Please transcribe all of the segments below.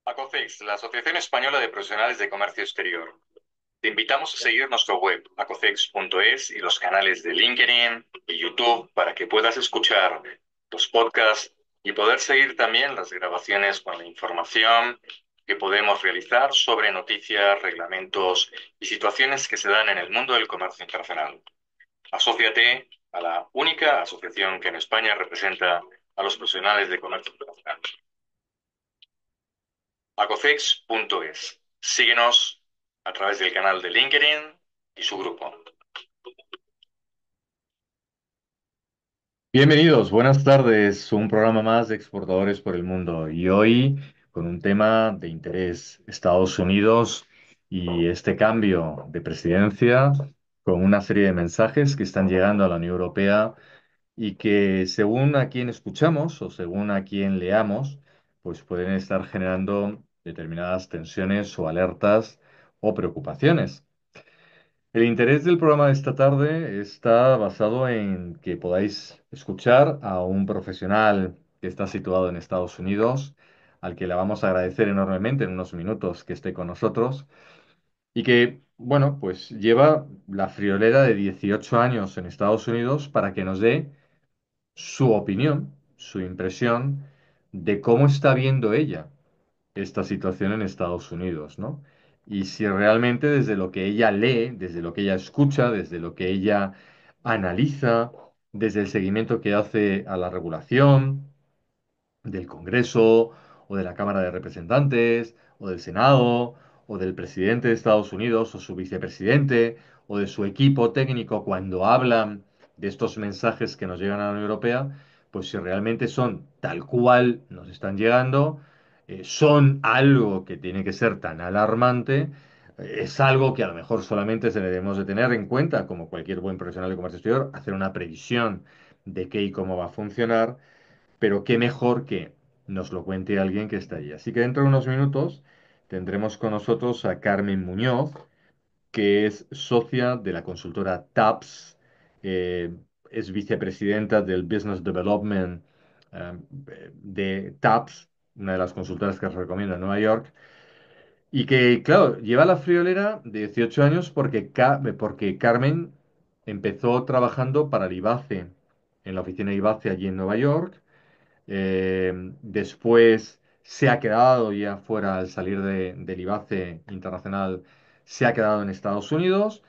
Acocex, la Asociación Española de Profesionales de Comercio Exterior. Te invitamos a seguir nuestra web, acocex.es, y los canales de LinkedIn y YouTube para que puedas escuchar los podcasts y poder seguir también las grabaciones con la información que podemos realizar sobre noticias, reglamentos y situaciones que se dan en el mundo del comercio internacional. Asóciate a la única asociación que en España representa a los profesionales de comercio internacional. Acocex.es. Síguenos a través del canal de LinkedIn y su grupo. Bienvenidos, buenas tardes. Un programa más de Exportadores por el Mundo. Y hoy con un tema de interés, Estados Unidos y este cambio de presidencia, con una serie de mensajes que están llegando a la Unión Europea y que según a quien escuchamos o según a quien leamos, pues pueden estar generando determinadas tensiones o alertas o preocupaciones. El interés del programa de esta tarde está basado en que podáis escuchar a un profesional que está situado en Estados Unidos, al que le vamos a agradecer enormemente en unos minutos que esté con nosotros y que, bueno, pues lleva la friolera de 18 años en Estados Unidos para que nos dé su opinión, su impresión de cómo está viendo ella esta situación en Estados Unidos, ¿no? Y si realmente desde lo que ella lee, desde lo que ella escucha, desde lo que ella analiza, desde el seguimiento que hace a la regulación, del Congreso o de la Cámara de Representantes o del Senado o del presidente de Estados Unidos o su vicepresidente o de su equipo técnico cuando hablan de estos mensajes que nos llegan a la Unión Europea, pues si realmente son tal cual nos están llegando, son algo que tiene que ser tan alarmante, es algo que a lo mejor solamente se le debemos de tener en cuenta, como cualquier buen profesional de comercio exterior, hacer una previsión de qué y cómo va a funcionar, pero qué mejor que nos lo cuente alguien que está allí. Así que dentro de unos minutos tendremos con nosotros a Carmen Muñoz, que es socia de la consultora TAPS, es vicepresidenta del Business Development eh, de TAPS, una de las consultoras que os recomiendo en Nueva York, y que, claro, lleva la friolera de 18 años porque Carmen empezó trabajando para el IBACE, en la oficina IBACE allí en Nueva York. Después se ha quedado ya fuera al salir del IBACE internacional, se ha quedado en Estados Unidos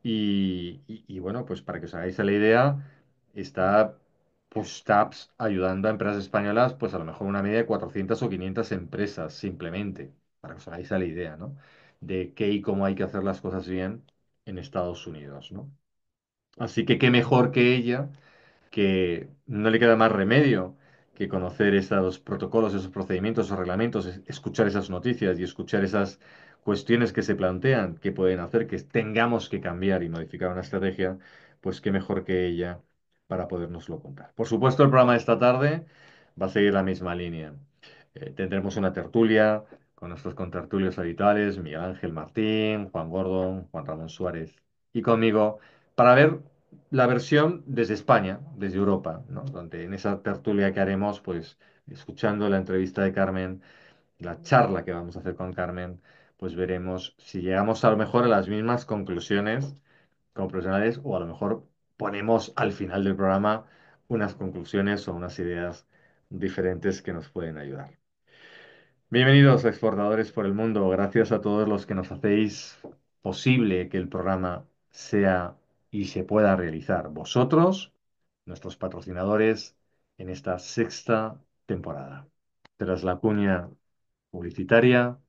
y bueno, pues para que os hagáis la idea, está pues TAPS ayudando a empresas españolas, pues a lo mejor una media de 400 o 500 empresas simplemente, para que os hagáis la idea, ¿no? De qué y cómo hay que hacer las cosas bien en Estados Unidos, ¿no? Así que qué mejor que ella, que no le queda más remedio que conocer esos protocolos, esos procedimientos, esos reglamentos, escuchar esas noticias y escuchar esas cuestiones que se plantean, que pueden hacer que tengamos que cambiar y modificar una estrategia, pues qué mejor que ella para podernoslo contar. Por supuesto, el programa de esta tarde va a seguir la misma línea. Tendremos una tertulia con nuestros contertulios habituales, Miguel Ángel Martín, Juan Gordon, Juan Ramón Suárez y conmigo, para ver la versión desde España, desde Europa, ¿no? Donde en esa tertulia que haremos, pues escuchando la entrevista de Carmen, la charla que vamos a hacer con Carmen, pues veremos si llegamos a lo mejor a las mismas conclusiones como profesionales o a lo mejor ponemos al final del programa unas conclusiones o unas ideas diferentes que nos pueden ayudar. Bienvenidos a Exportadores por el Mundo. Gracias a todos los que nos hacéis posible que el programa sea y se pueda realizar. Vosotros, nuestros patrocinadores en esta sexta temporada. Tras la cuña publicitaria,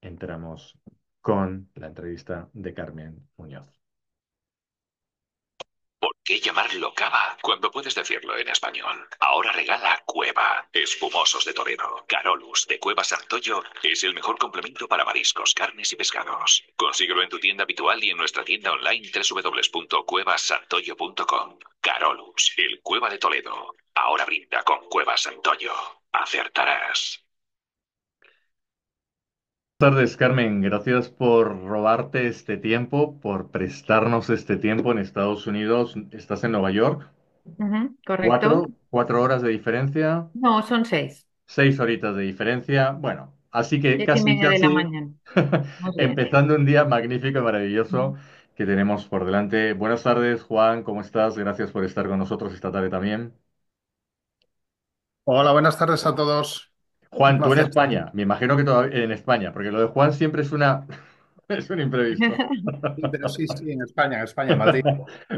entramos con la entrevista de Carmen Muñoz. ¿Por qué llamarlo cava cuando puedes decirlo en español? Ahora regala Cueva. Espumosos de Toledo. Carolus de Cueva Santoyo es el mejor complemento para mariscos, carnes y pescados. Consíguelo en tu tienda habitual y en nuestra tienda online www.cuevasantoyo.com. Carolus, el Cueva de Toledo. Ahora brinda con Cueva Santoyo. Acertarás. Buenas tardes, Carmen. Gracias por robarte este tiempo, por prestarnos este tiempo en Estados Unidos. ¿Estás en Nueva York? Ujú, correcto. ¿Cuatro horas de diferencia? No, son 6. 6 horitas de diferencia. Bueno, Así que Siete y casi, media de la casi mañana. Muy bien. empezando un día magnífico y maravilloso que tenemos por delante. Buenas tardes, Juan, ¿cómo estás? Gracias por estar con nosotros esta tarde también. Hola, buenas tardes a todos. Un Juan, tú en placer. España, me imagino que todavía en España, porque lo de Juan siempre es es un imprevisto. Sí, pero sí, sí, en España, en Madrid.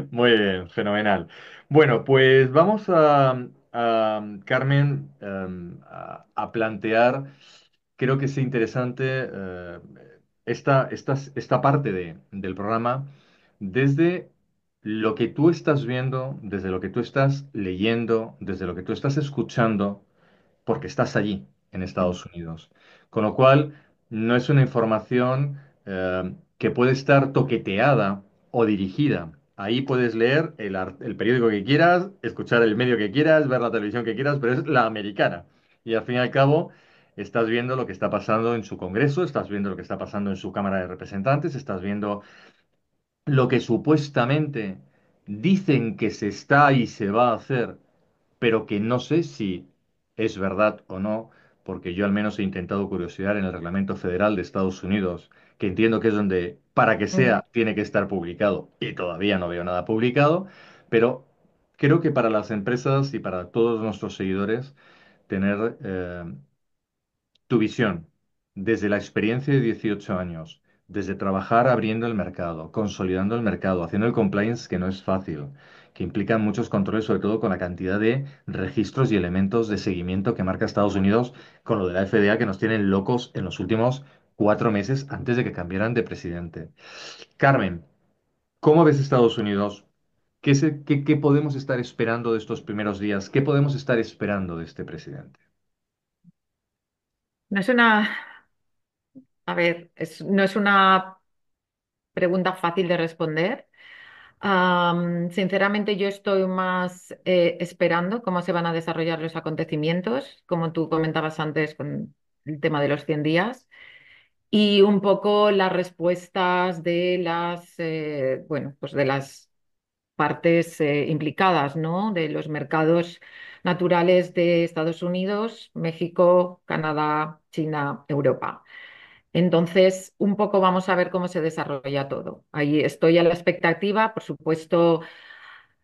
Muy bien, fenomenal. Bueno, pues vamos Carmen, a plantear, creo que es interesante esta parte del programa desde lo que tú estás viendo, desde lo que tú estás leyendo, desde lo que tú estás escuchando porque estás allí, en Estados Unidos. Con lo cual, no es una información que puede estar toqueteada o dirigida. Ahí puedes leer el periódico que quieras, escuchar el medio que quieras, ver la televisión que quieras, pero es la americana. Y al fin y al cabo, estás viendo lo que está pasando en su Congreso, estás viendo lo que está pasando en su Cámara de Representantes, estás viendo lo que supuestamente dicen que se está y se va a hacer, pero que no sé si es verdad o no, porque yo al menos he intentado curiosidad en el Reglamento Federal de Estados Unidos, que entiendo que es donde, para que Ujú. sea, tiene que estar publicado, y todavía no veo nada publicado, pero creo que para las empresas y para todos nuestros seguidores, tener tu visión desde la experiencia de 18 años, desde trabajar abriendo el mercado, consolidando el mercado, haciendo el compliance que no es fácil, que implica muchos controles, sobre todo con la cantidad de registros y elementos de seguimiento que marca Estados Unidos con lo de la FDA que nos tienen locos en los últimos 4 meses antes de que cambiaran de presidente. Carmen, ¿cómo ves Estados Unidos? ¿Qué podemos estar esperando de estos primeros días? ¿Qué podemos estar esperando de este presidente? No es una, a ver, no es una pregunta fácil de responder. Sinceramente, yo estoy más esperando cómo se van a desarrollar los acontecimientos, como tú comentabas antes con el tema de los 100 días, y un poco las respuestas de bueno, pues de las partes implicadas, ¿no? De los mercados naturales de Estados Unidos, México, Canadá, China, Europa. Entonces, un poco vamos a ver cómo se desarrolla todo. Ahí estoy a la expectativa, por supuesto,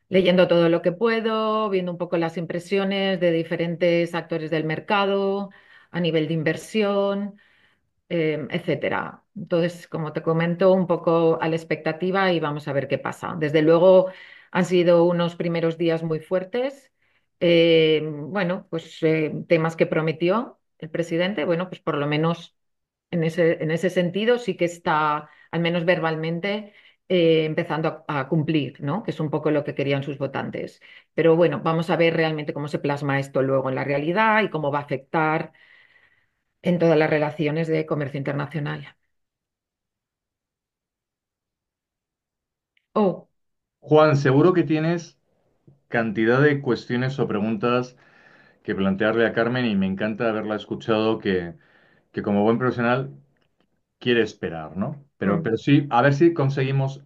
leyendo todo lo que puedo, viendo un poco las impresiones de diferentes actores del mercado a nivel de inversión, etcétera. Entonces, como te comento, un poco a la expectativa y vamos a ver qué pasa. Desde luego, han sido unos primeros días muy fuertes. Bueno, pues temas que prometió el presidente, bueno, pues por lo menos en ese sentido sí que está, al menos verbalmente, empezando a cumplir, ¿no? Que es un poco lo que querían sus votantes. Pero bueno, vamos a ver realmente cómo se plasma esto luego en la realidad y cómo va a afectar en todas las relaciones de comercio internacional. Oh, Juan, seguro que tienes cantidad de cuestiones o preguntas que plantearle a Carmen y me encanta haberla escuchado que como buen profesional quiere esperar, ¿no? mm. Pero sí, a ver si conseguimos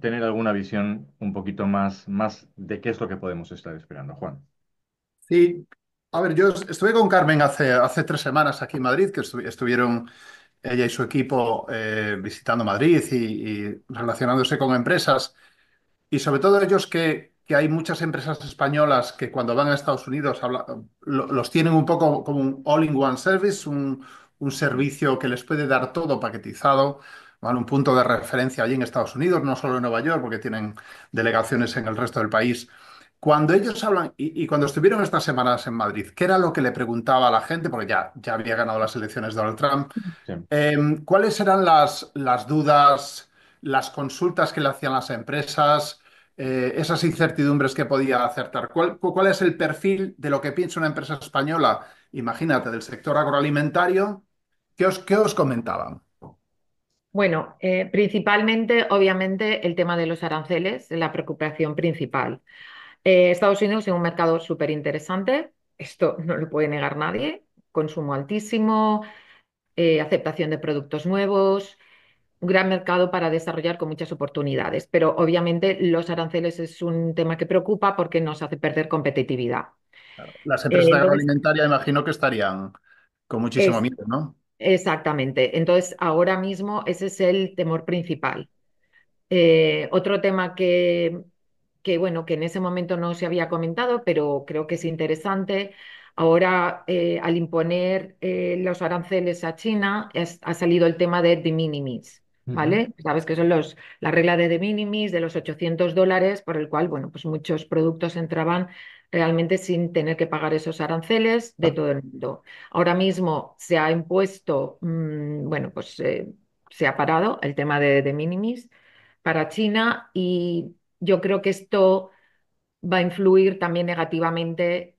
tener alguna visión un poquito más de qué es lo que podemos estar esperando, Juan. Sí, a ver, yo estuve con Carmen hace 3 semanas aquí en Madrid, que estuvieron ella y su equipo visitando Madrid y relacionándose con empresas. Y sobre todo ellos que hay muchas empresas españolas que cuando van a Estados Unidos los tienen un poco como un all-in-one service, un servicio que les puede dar todo paquetizado, ¿vale? Un punto de referencia allí en Estados Unidos, no solo en Nueva York, porque tienen delegaciones en el resto del país. Cuando ellos hablan, y cuando estuvieron estas semanas en Madrid, ¿qué era lo que le preguntaba a la gente? Porque ya había ganado las elecciones Donald Trump. Sí. ¿Cuáles eran las dudas, las consultas que le hacían las empresas, esas incertidumbres que podía acertar? ¿Cuál es el perfil de lo que piensa una empresa española? Imagínate, del sector agroalimentario. ¿Qué os comentaban? Bueno, principalmente, obviamente, el tema de los aranceles es la preocupación principal. Estados Unidos es un mercado súper interesante, esto no lo puede negar nadie, consumo altísimo, aceptación de productos nuevos, un gran mercado para desarrollar con muchas oportunidades, pero obviamente los aranceles es un tema que preocupa porque nos hace perder competitividad. Las empresas de Entonces, agroalimentaria imagino que estarían con muchísimo es miedo, ¿no? exactamente. Entonces, ahora mismo ese es el temor principal. Otro tema bueno, que en ese momento no se había comentado, pero creo que es interesante. Ahora, al imponer los aranceles a China, ha salido el tema de minimis, Ujú. ¿vale? Sabes que son la regla de minimis de los $800, por el cual, bueno, pues muchos productos entraban realmente sin tener que pagar esos aranceles de todo el mundo. Ahora mismo se ha impuesto, bueno, pues se ha parado el tema de minimis para China y yo creo que esto va a influir también negativamente,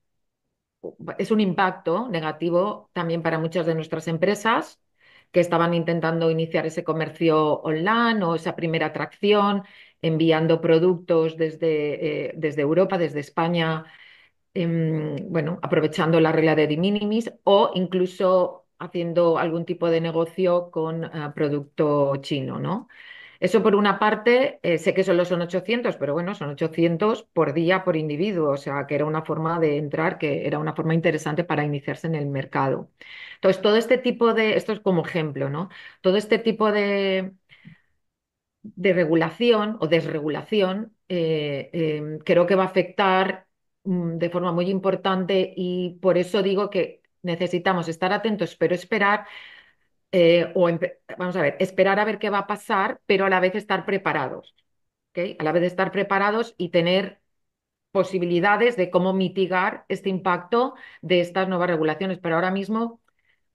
es un impacto negativo también para muchas de nuestras empresas que estaban intentando iniciar ese comercio online o esa primera atracción, enviando productos desde Europa, desde España, bueno, aprovechando la regla de de minimis o incluso haciendo algún tipo de negocio con producto chino, ¿no? Eso por una parte, sé que solo son 800, pero bueno, son 800 por día por individuo, o sea, que era una forma de entrar, que era una forma interesante para iniciarse en el mercado. Entonces, todo este tipo esto es como ejemplo, ¿no? Todo este tipo de regulación o desregulación creo que va a afectar de forma muy importante y por eso digo que necesitamos estar atentos, pero esperar vamos a ver, esperar a ver qué va a pasar, pero a la vez estar preparados, ¿ok? A la vez estar preparados y tener posibilidades de cómo mitigar este impacto de estas nuevas regulaciones. Pero ahora mismo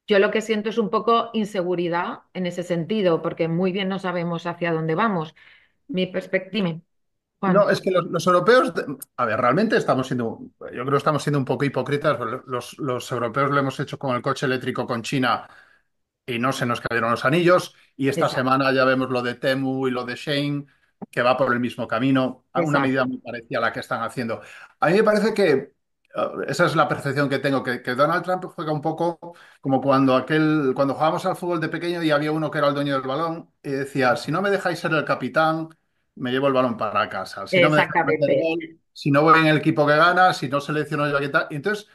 yo lo que siento es un poco inseguridad en ese sentido, porque muy bien no sabemos hacia dónde vamos. Mi perspectiva, No, Juan. es que los europeos, a ver, realmente estamos siendo, yo creo que estamos siendo un poco hipócritas, porque los europeos lo hemos hecho con el coche eléctrico con China y no se nos cayeron los anillos. Y esta Exacto, semana ya vemos lo de Temu y lo de Shein, que va por el mismo camino, a una medida exacto, muy parecida a la que están haciendo. A mí me parece que esa es la percepción que tengo, que Donald Trump juega un poco como cuando jugábamos al fútbol de pequeño y había uno que era el dueño del balón y decía, si no me dejáis ser el capitán, me llevo el balón para casa. Si no me dejáis meter exactamente, gol, si no voy en el equipo que gana, si no selecciono yo a tal. Y entonces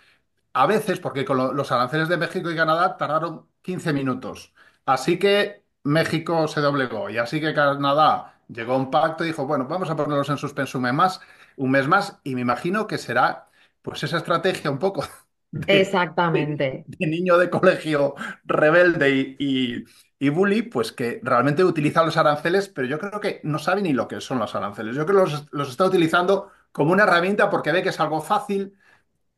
a veces, porque con los aranceles de México y Canadá tardaron 15 minutos. Así que México se doblegó y así que Canadá llegó a un pacto y dijo, bueno, vamos a ponerlos en suspenso un mes más, y me imagino que será pues esa estrategia un poco exactamente. de niño de colegio rebelde y bully, pues que realmente utiliza los aranceles, pero yo creo que no sabe ni lo que son los aranceles. Yo creo que los está utilizando como una herramienta porque ve que es algo fácil,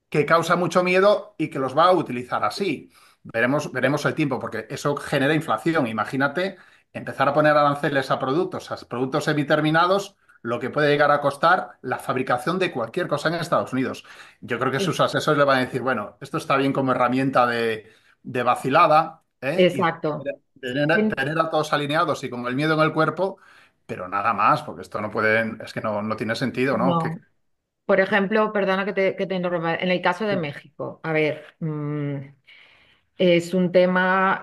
que causa mucho miedo y que los va a utilizar así. Veremos el tiempo, porque eso genera inflación. Imagínate empezar a poner aranceles a productos semiterminados, lo que puede llegar a costar la fabricación de cualquier cosa en Estados Unidos. Yo creo que sus asesores le van a decir, bueno, esto está bien como herramienta de vacilada, ¿eh? Y Exacto. tener a todos alineados y con el miedo en el cuerpo, pero nada más, porque esto no puede, es que no tiene sentido, ¿no? No. Por ejemplo, perdona que te interrumpa, en el caso de México, a ver, es un tema,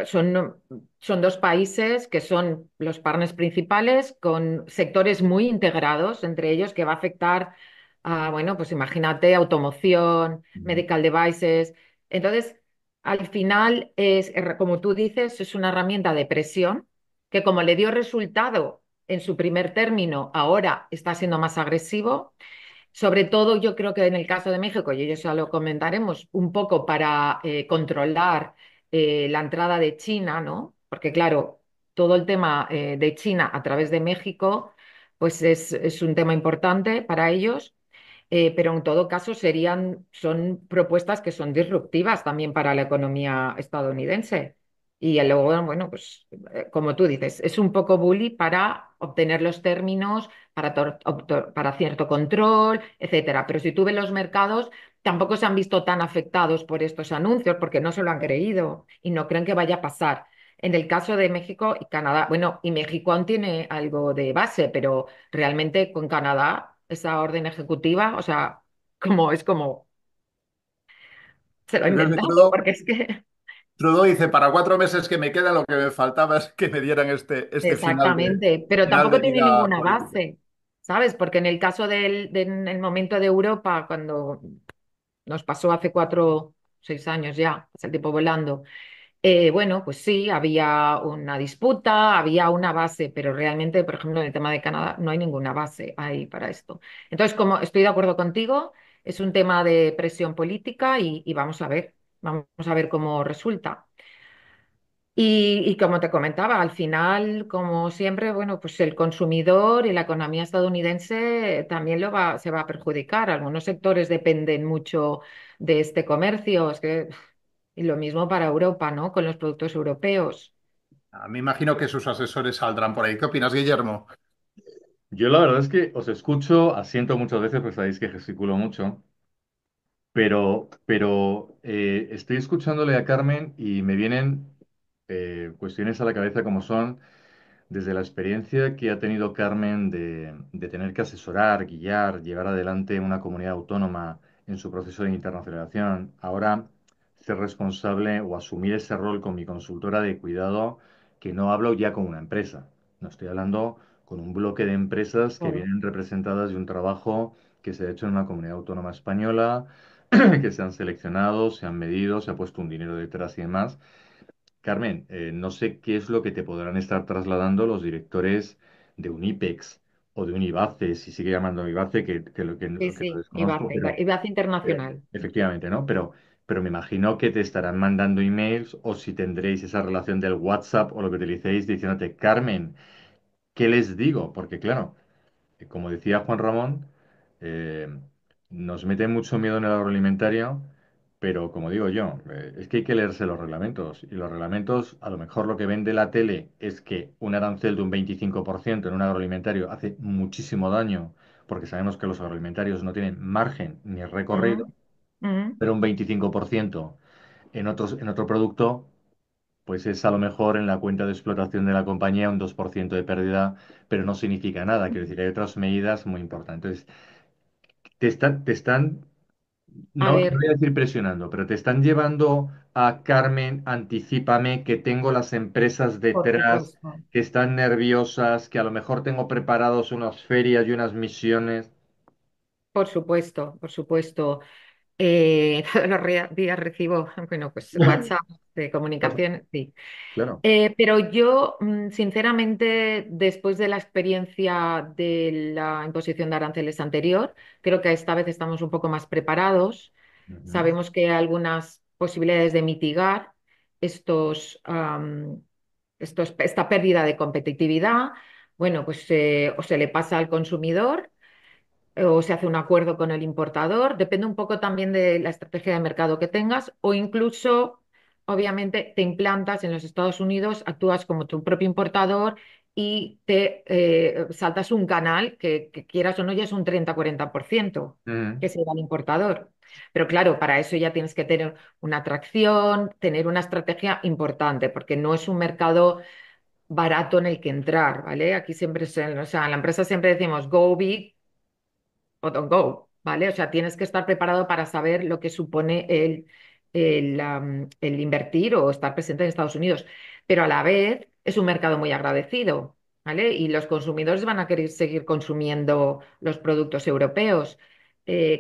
son dos países que son los partners principales con sectores muy integrados entre ellos que va a afectar a, bueno, pues imagínate, automoción, medical devices. Entonces, al final como tú dices, es una herramienta de presión que como le dio resultado en su primer término, ahora está siendo más agresivo. Sobre todo, yo creo que en el caso de México, y ellos ya lo comentaremos, un poco para controlar la entrada de China, ¿no? Porque claro, todo el tema de China a través de México, pues es un tema importante para ellos. Pero en todo caso son propuestas que son disruptivas también para la economía estadounidense. Y luego, bueno, pues como tú dices, es un poco bully para obtener los términos, para cierto control, etcétera. Pero si tú ves los mercados, tampoco se han visto tan afectados por estos anuncios porque no se lo han creído y no creen que vaya a pasar. En el caso de México y Canadá, bueno, y México aún tiene algo de base, pero realmente con Canadá, esa orden ejecutiva, o sea, como se lo ha Entonces, inventado, porque es que Trudeau dice, para 4 meses que me queda, lo que me faltaba es que me dieran este exactamente, pero final tampoco de tiene vida ninguna político. base, ¿sabes? Porque en el caso en el momento de Europa, cuando nos pasó hace 4, 6 años ya, es el tiempo volando. Bueno, pues sí, había una disputa, había una base, pero realmente, por ejemplo, en el tema de Canadá no hay ninguna base ahí para esto. Entonces, como estoy de acuerdo contigo, es un tema de presión política y vamos a ver cómo resulta. Y como te comentaba, al final, como siempre, bueno, pues el consumidor y la economía estadounidense también se va a perjudicar. Algunos sectores dependen mucho de este comercio. Y lo mismo para Europa, ¿no? Con los productos europeos. A mí imagino que sus asesores saldrán por ahí. ¿Qué opinas, Guillermo? Yo la verdad es que os escucho, asiento muchas veces, pues sabéis que gesticulo mucho, pero estoy escuchándole a Carmen y me vienen cuestiones a la cabeza como son, desde la experiencia que ha tenido Carmen de tener que asesorar, guiar, llevar adelante una comunidad autónoma en su proceso de internacionalización, ahora ser responsable o asumir ese rol con mi consultora de cuidado, que no hablo ya con una empresa, no estoy hablando con un bloque de empresas que Claro. vienen representadas de un trabajo que se ha hecho en una comunidad autónoma española, que se han seleccionado, se han medido, se ha puesto un dinero detrás y demás. Carmen, no sé qué es lo que te podrán estar trasladando los directores de un IPEX o de un IBACE, si sigue llamando IBACE, Sí, que lo sí, desconozco, IBACE internacional. efectivamente, ¿no? Pero me imagino que te estarán mandando emails o si tendréis esa relación del WhatsApp o lo que utilicéis diciéndote, Carmen, ¿qué les digo? Porque claro, como decía Juan Ramón, eh, nos mete mucho miedo en el agroalimentario, pero como digo yo, es que hay que leerse los reglamentos. Y los reglamentos, a lo mejor lo que vende la tele es que un arancel de un 25% en un agroalimentario hace muchísimo daño, porque sabemos que los agroalimentarios no tienen margen ni recorrido, Ujú, ujú. pero un 25% en otro producto pues es a lo mejor en la cuenta de explotación de la compañía un 2% de pérdida, pero no significa nada. Quiero decir, hay otras medidas muy importantes. Entonces, te están, A no ver, voy a decir presionando, pero te están llevando a Carmen, anticípame, que tengo las empresas por detrás, supuesto, que están nerviosas, que a lo mejor tengo preparados unas ferias y unas misiones. por supuesto, por supuesto. Todos los días recibo, bueno, pues WhatsApp de comunicación, sí. Claro. Pero yo, sinceramente, después de la experiencia de la imposición de aranceles anterior, creo que esta vez estamos un poco más preparados. Ujú, Sabemos que hay algunas posibilidades de mitigar estos, esta pérdida de competitividad. Bueno, pues o se le pasa al consumidor o se hace un acuerdo con el importador, depende un poco también de la estrategia de mercado que tengas o incluso, obviamente, te implantas en los Estados Unidos, actúas como tu propio importador y te saltas un canal que quieras o no ya es un 30-40% ujú, que se va al importador. Pero claro, para eso ya tienes que tener una atracción, tener una estrategia importante, porque no es un mercado barato en el que entrar, ¿vale? Aquí siempre, o sea, en la empresa siempre decimos go big o don't go, ¿vale? O sea, tienes que estar preparado para saber lo que supone el invertir o estar presente en Estados Unidos. Pero a la vez es un mercado muy agradecido, ¿vale? Y los consumidores van a querer seguir consumiendo los productos europeos.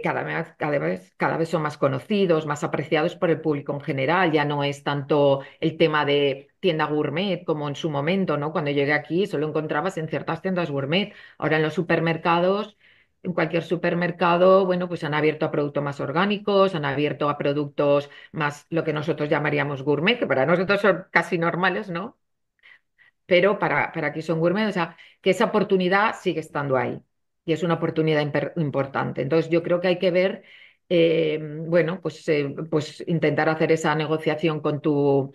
Cada vez son más conocidos, más apreciados por el público en general. Ya no es tanto el tema de tienda gourmet como en su momento, ¿no? Cuando llegué aquí solo encontrabas en ciertas tiendas gourmet. Ahora en los supermercados en cualquier supermercado, bueno, pues han abierto a productos más orgánicos, han abierto a productos más lo que nosotros llamaríamos gourmet, que para nosotros son casi normales, ¿no? Pero para aquí son gourmet, o sea, que esa oportunidad sigue estando ahí y es una oportunidad importante. Entonces, yo creo que hay que ver, bueno, pues intentar hacer esa negociación con tu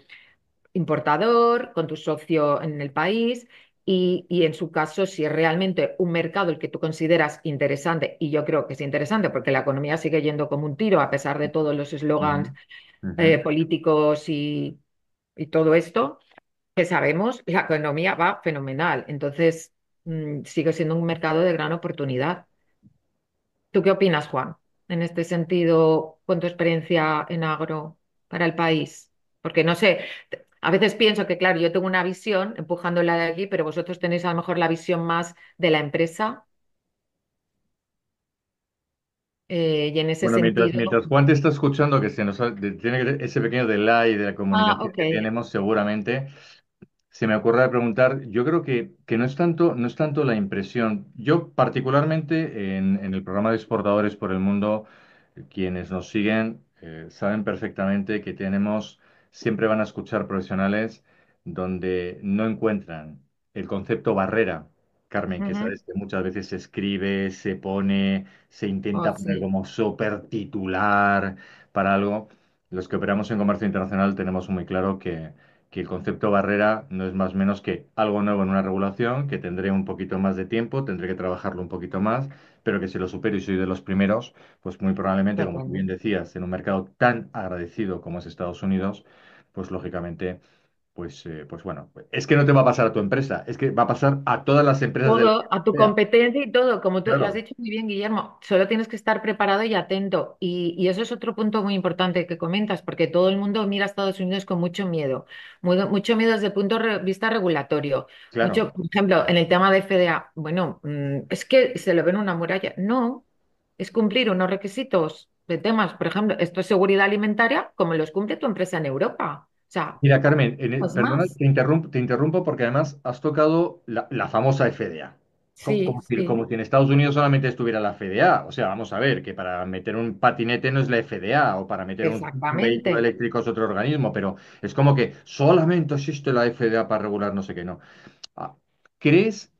importador, con tu socio en el país y en su caso, si es realmente un mercado el que tú consideras interesante, y yo creo que es interesante porque la economía sigue yendo como un tiro a pesar de todos los ujú, eslogans ujú. políticos y todo esto, que sabemos, la economía va fenomenal. Entonces, sigue siendo un mercado de gran oportunidad. ¿Tú qué opinas, Juan, en este sentido, con tu experiencia en agro para el país? Porque no sé, a veces pienso que, claro, yo tengo una visión empujándola de aquí, pero vosotros tenéis a lo mejor la visión más de la empresa. Y en ese Bueno, sentido, mientras Juan te está escuchando, que tiene ese pequeño delay de la comunicación ok. que tenemos, seguramente. Se me ocurre preguntar, yo creo que no es tanto la impresión. Yo particularmente en el programa de exportadores por el mundo, quienes nos siguen saben perfectamente que siempre van a escuchar profesionales donde no encuentran el concepto barrera, Carmen, que Ujú. sabes que muchas veces se escribe, se pone, se Oh, intenta poner sí, como súper titular para algo. Los que operamos en comercio internacional tenemos muy claro que el concepto barrera no es más menos que algo nuevo en una regulación, que tendré un poquito más de tiempo, tendré que trabajarlo un poquito más, pero que si lo supero y soy de los primeros, pues muy probablemente, como tú estupendo. bien decías, en un mercado tan agradecido como es Estados Unidos, pues lógicamente, pues bueno, es que no te va a pasar a tu empresa, es que va a pasar a todas las empresas de la Todo, a tu Unión Europea. competencia y todo, como tú lo has Claro, dicho muy bien, Guillermo, solo tienes que estar preparado y atento. Y eso es otro punto muy importante que comentas, porque todo el mundo mira a Estados Unidos con mucho miedo, mucho miedo desde el punto de vista regulatorio. claro. Mucho, por ejemplo, en el tema de FDA, bueno, es que se le ven una muralla. No, es cumplir unos requisitos de temas, por ejemplo, esto es seguridad alimentaria, como los cumple tu empresa en Europa. O sea, Mira, Carmen, pues perdona, más. te interrumpo porque además has tocado la famosa FDA. Como, Sí, como si, sí, como si en Estados Unidos solamente estuviera la FDA. O sea, vamos a ver, que para meter un patinete no es la FDA o para meter un vehículo exactamente. eléctrico es otro organismo, pero es como que solamente existe la FDA para regular no sé qué, no. Ah, ¿crees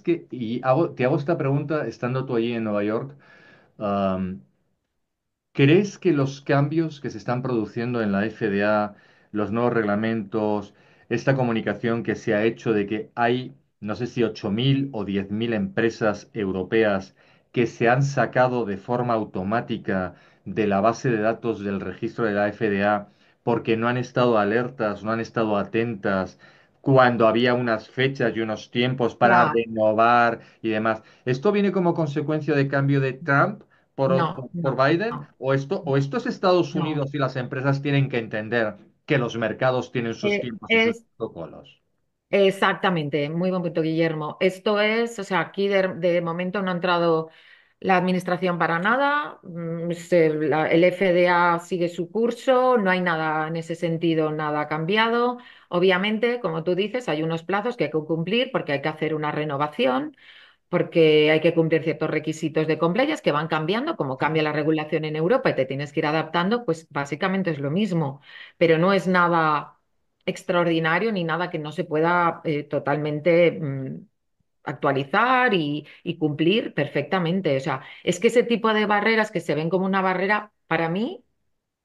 que, te hago esta pregunta estando tú allí en Nueva York, ¿crees que los cambios que se están produciendo en la FDA, los nuevos reglamentos, esta comunicación que se ha hecho de que hay, no sé si 8.000 o 10.000 empresas europeas que se han sacado de forma automática de la base de datos del registro de la FDA porque no han estado alertas, no han estado atentas cuando había unas fechas y unos tiempos para Claro, renovar y demás? ¿Esto viene como consecuencia de cambio de Trump no, por no, Biden? no, ¿O esto es Estados no. Unidos y las empresas tienen que entender que los mercados tienen sus tiempos y sus Es protocolos? exactamente, muy buen punto, Guillermo. Esto es, o sea, aquí de momento no ha entrado la administración para nada, el FDA sigue su curso, no hay nada en ese sentido, nada cambiado. Obviamente, como tú dices, hay unos plazos que hay que cumplir porque hay que hacer una renovación, porque hay que cumplir ciertos requisitos de compliance que van cambiando, como cambia la regulación en Europa y te tienes que ir adaptando, pues básicamente es lo mismo, pero no es nada extraordinario ni nada que no se pueda totalmente actualizar y cumplir perfectamente. O sea, es que ese tipo de barreras que se ven como una barrera, para mí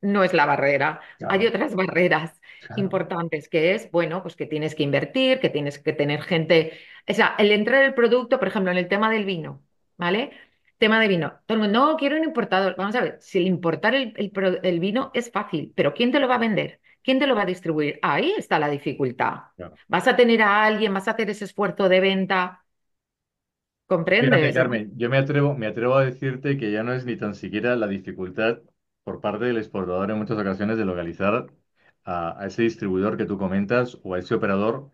no es la barrera. Hay Claro, otras barreras claro. importantes que es, bueno, pues que tienes que invertir, que tienes que tener gente. O sea, el entrar el producto, por ejemplo, en el tema del vino, ¿vale? Tema de vino. Todo el mundo, no, quiero un importador. Vamos a ver, si el importar el vino es fácil, pero ¿quién te lo va a vender? ¿Quién te lo va a distribuir? Ahí está la dificultad. Claro. Vas a tener a alguien, vas a hacer ese esfuerzo de venta, Fíjate, ¿comprendes? Carmen, yo me atrevo a decirte que ya no es ni tan siquiera la dificultad por parte del exportador en muchas ocasiones de localizar a ese distribuidor que tú comentas o a ese operador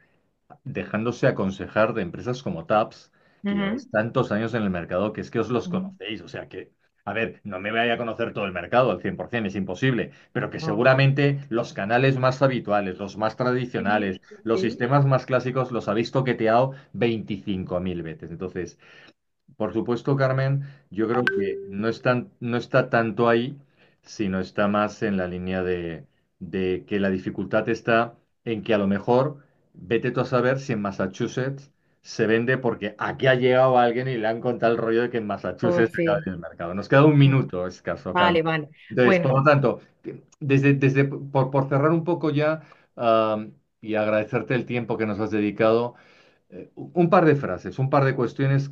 dejándose aconsejar de empresas como Taps, que Ujú, lleváis tantos años en el mercado que es que os los ujú. conocéis. O sea que, a ver, no me vaya a conocer todo el mercado al 100%, es imposible, pero que No. seguramente los canales más habituales, los más Sí, tradicionales, sí, los sí. sistemas más clásicos los habéis toqueteado 25.000 veces. Entonces, por supuesto, Carmen, yo creo que no está tanto ahí, sino está más en la línea de que la dificultad está en que a lo mejor, vete tú a saber si en Massachusetts se vende porque aquí ha llegado alguien y le han contado el rollo de que en Oh, Massachusetts se acaba sí. el mercado. Nos queda un minuto escaso, Carmen. Vale, vale. Entonces, por lo Bueno, tanto, por cerrar un poco ya, y agradecerte el tiempo que nos has dedicado, un par de frases, un par de cuestiones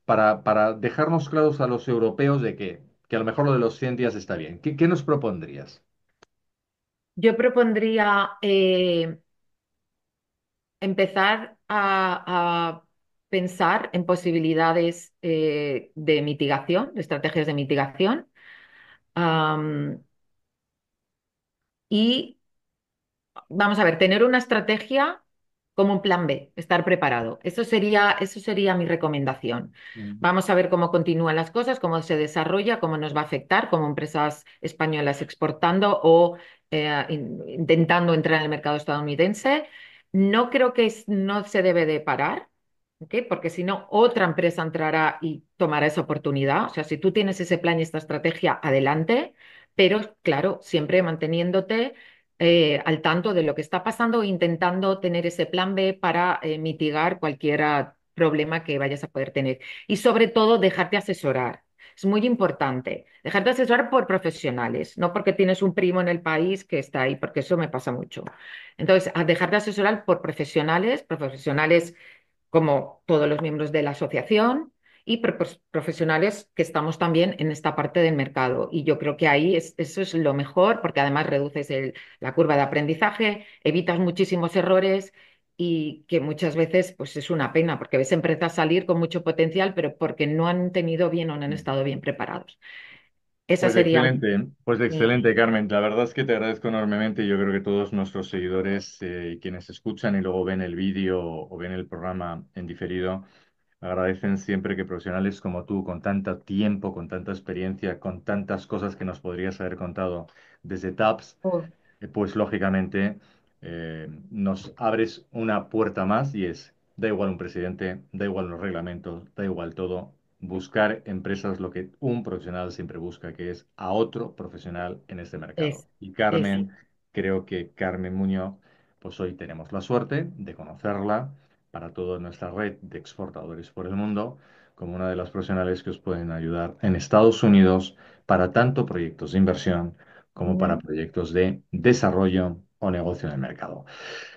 para dejarnos claros a los europeos de que a lo mejor lo de los 100 días está bien. ¿Qué nos propondrías? yo propondría empezar a pensar en posibilidades de mitigación, de estrategias de mitigación, am, y vamos a ver, tener una estrategia como un plan B, estar preparado. Eso sería mi recomendación. Mm. Vamos a ver cómo continúan las cosas, cómo se desarrolla, cómo nos va a afectar como empresas españolas exportando o intentando entrar en el mercado estadounidense. No creo que no se debe de parar. ¿Ok? Porque si no, otra empresa entrará y tomará esa oportunidad. O sea, si tú tienes ese plan y esta estrategia, adelante, pero claro, siempre manteniéndote al tanto de lo que está pasando e intentando tener ese plan B para mitigar cualquier problema que vayas a poder tener. Y sobre todo, dejarte asesorar. Es muy importante. Dejarte asesorar por profesionales, no porque tienes un primo en el país que está ahí, porque eso me pasa mucho. Entonces, a dejarte asesorar por profesionales, profesionales como todos los miembros de la asociación y profesionales que estamos también en esta parte del mercado. Y yo creo que ahí eso es lo mejor porque además reduces la curva de aprendizaje, evitas muchísimos errores y que muchas veces pues es una pena porque ves empresas salir con mucho potencial, pero porque no han tenido bien o no han estado bien preparados. Esa sería Pues mi... excelente, Carmen. La verdad es que te agradezco enormemente. Yo creo que todos nuestros seguidores y quienes escuchan y luego ven el vídeo o ven el programa en diferido, agradecen siempre que profesionales como tú, con tanto tiempo, con tanta experiencia, con tantas cosas que nos podrías haber contado desde TAPS, Oh, pues lógicamente nos abres una puerta más y es, da igual un presidente, da igual los reglamentos, da igual todo, buscar empresas lo que un profesional siempre busca, que es a otro profesional en este mercado. es, Y es, Carmen, creo que Carmen Muñoz, pues hoy tenemos la suerte de conocerla para toda nuestra red de exportadores por el mundo, como una de las profesionales que os pueden ayudar en Estados Unidos para tanto proyectos de inversión como para Ujú. proyectos de desarrollo o negocio en el mercado.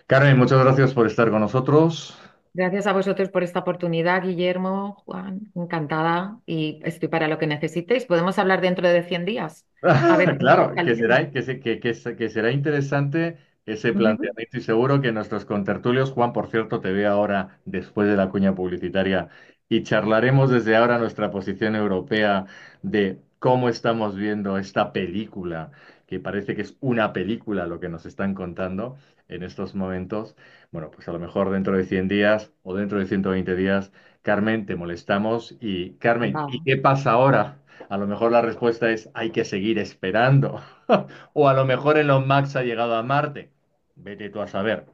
Carmen, muchas gracias por estar con nosotros. Gracias a vosotros por esta oportunidad, Guillermo, Juan, encantada y estoy para lo que necesitéis. Podemos hablar dentro de 100 días, a ver cómo Claro, está el tema. que será interesante ese Ujú. planteamiento y seguro que nuestros contertulios, Juan, por cierto, te ve ahora después de la cuña publicitaria y charlaremos desde ahora nuestra posición europea de cómo estamos viendo esta película, que parece que es una película lo que nos están contando en estos momentos. Bueno, pues a lo mejor dentro de 100 días o dentro de 120 días, Carmen, te molestamos y Carmen, Va, ¿y qué pasa ahora? A lo mejor la respuesta es hay que seguir esperando. O a lo mejor Elon Musk ha llegado a Marte. Vete tú a saber.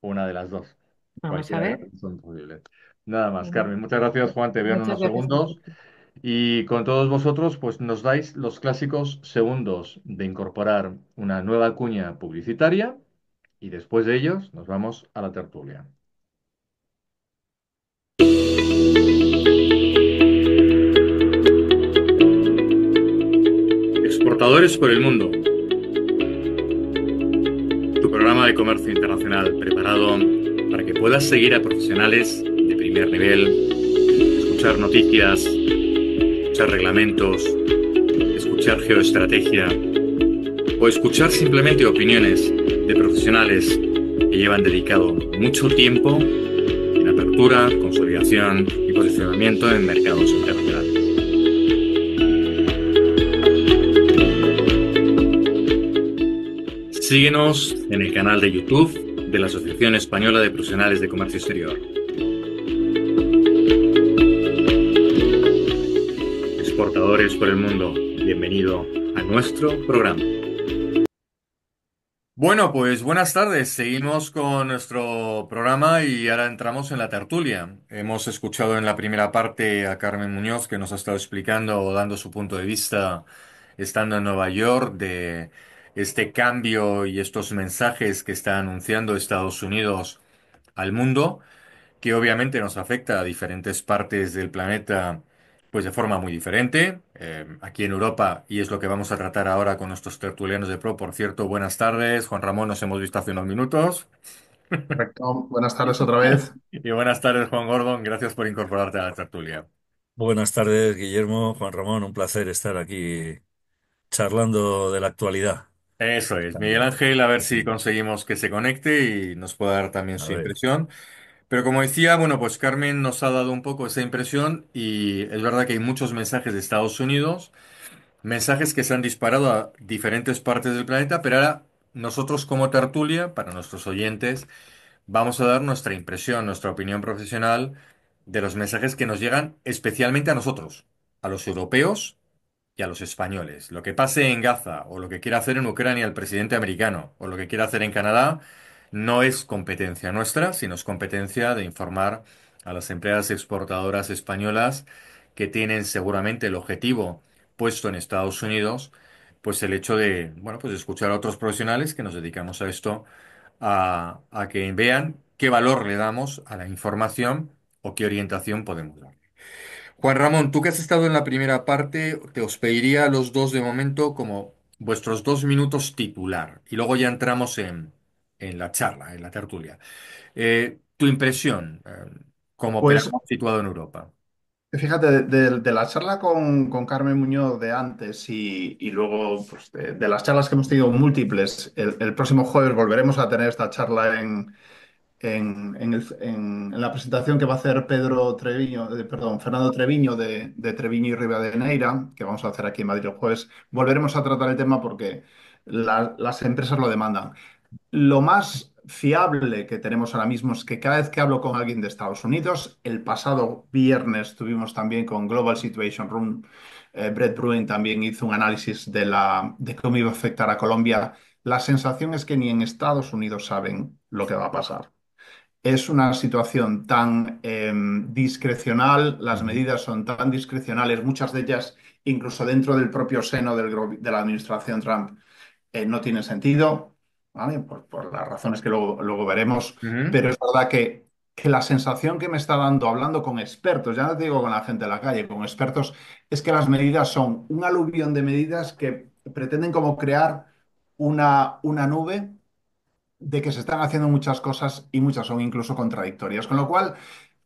Una de las dos. vamos a Cualquiera de las ver. dos son posibles. Nada más, Venga. Carmen. Muchas gracias, Juan. Te veo en Muchas unos gracias a segundos. vosotros. Y con todos vosotros, pues nos dais los clásicos segundos de incorporar una nueva cuña publicitaria y después de ellos nos vamos a la tertulia. Exportadores por el mundo. Tu programa de comercio internacional preparado para que puedas seguir a profesionales de primer nivel, escuchar noticias, escuchar reglamentos, escuchar geoestrategia o escuchar simplemente opiniones de profesionales que llevan dedicado mucho tiempo en apertura, consolidación y posicionamiento en mercados internacionales. Síguenos en el canal de YouTube de la Asociación Española de Profesionales de Comercio Exterior. Exportadores por el mundo, bienvenido a nuestro programa. Bueno, pues buenas tardes. Seguimos con nuestro programa y ahora entramos en la tertulia. Hemos escuchado en la primera parte a Carmen Muñoz que nos ha estado explicando o dando su punto de vista estando en Nueva York de este cambio y estos mensajes que está anunciando Estados Unidos al mundo, que obviamente nos afecta a diferentes partes del planeta, pues de forma muy diferente. Aquí en Europa, y es lo que vamos a tratar ahora con nuestros tertulianos de Pro. Por cierto, buenas tardes, Juan Ramón, nos hemos visto hace unos minutos. Correcto. Buenas tardes otra vez. Y buenas tardes, Juan Gordon, gracias por incorporarte a la tertulia. Buenas tardes, Guillermo, Juan Ramón, un placer estar aquí charlando de la actualidad. Eso es, Miguel También. Ángel, a ver si Sí. conseguimos que se conecte y nos pueda dar también A su ver, impresión. Pero como decía, bueno, pues Carmen nos ha dado un poco esa impresión y es verdad que hay muchos mensajes de Estados Unidos. Mensajes que se han disparado a diferentes partes del planeta, pero ahora nosotros como tertulia, para nuestros oyentes, vamos a dar nuestra impresión, nuestra opinión profesional de los mensajes que nos llegan especialmente a nosotros, a los europeos y a los españoles. Lo que pase en Gaza o lo que quiera hacer en Ucrania el presidente americano o lo que quiera hacer en Canadá no es competencia nuestra, sino es competencia de informar a las empresas exportadoras españolas que tienen seguramente el objetivo puesto en Estados Unidos, pues el hecho de, bueno, pues escuchar a otros profesionales que nos dedicamos a esto, a que vean qué valor le damos a la información o qué orientación podemos dar. Juan Ramón, tú que has estado en la primera parte, te os pediría a los dos de momento como vuestros 2 minutos titular y luego ya entramos en la charla, en la tertulia. Tu impresión como Pues operador situado en Europa. fíjate, de la charla con Carmen Muñoz de antes y luego pues, de las charlas que hemos tenido múltiples, el próximo jueves volveremos a tener esta charla en la presentación que va a hacer Pedro Treviño, perdón, Fernando Treviño de Treviño y Rivadeneira, que vamos a hacer aquí en Madrid el jueves. Volveremos a tratar el tema porque las empresas lo demandan. Lo más fiable que tenemos ahora mismo es que cada vez que hablo con alguien de Estados Unidos, el pasado viernes tuvimos también con Global Situation Room, Brett Brewing también hizo un análisis de cómo iba a afectar a Colombia. La sensación es que ni en Estados Unidos saben lo que va a pasar. Es una situación tan discrecional, las Ujú, medidas son tan discrecionales, muchas de ellas incluso dentro del propio seno de la administración Trump no tiene sentido, ¿vale? Por las razones que luego veremos, ujú, pero es verdad que la sensación que me está dando hablando con expertos, ya no te digo con la gente de la calle, con expertos, es que las medidas son un aluvión de medidas que pretenden como crear una nube de que se están haciendo muchas cosas y muchas son incluso contradictorias, con lo cual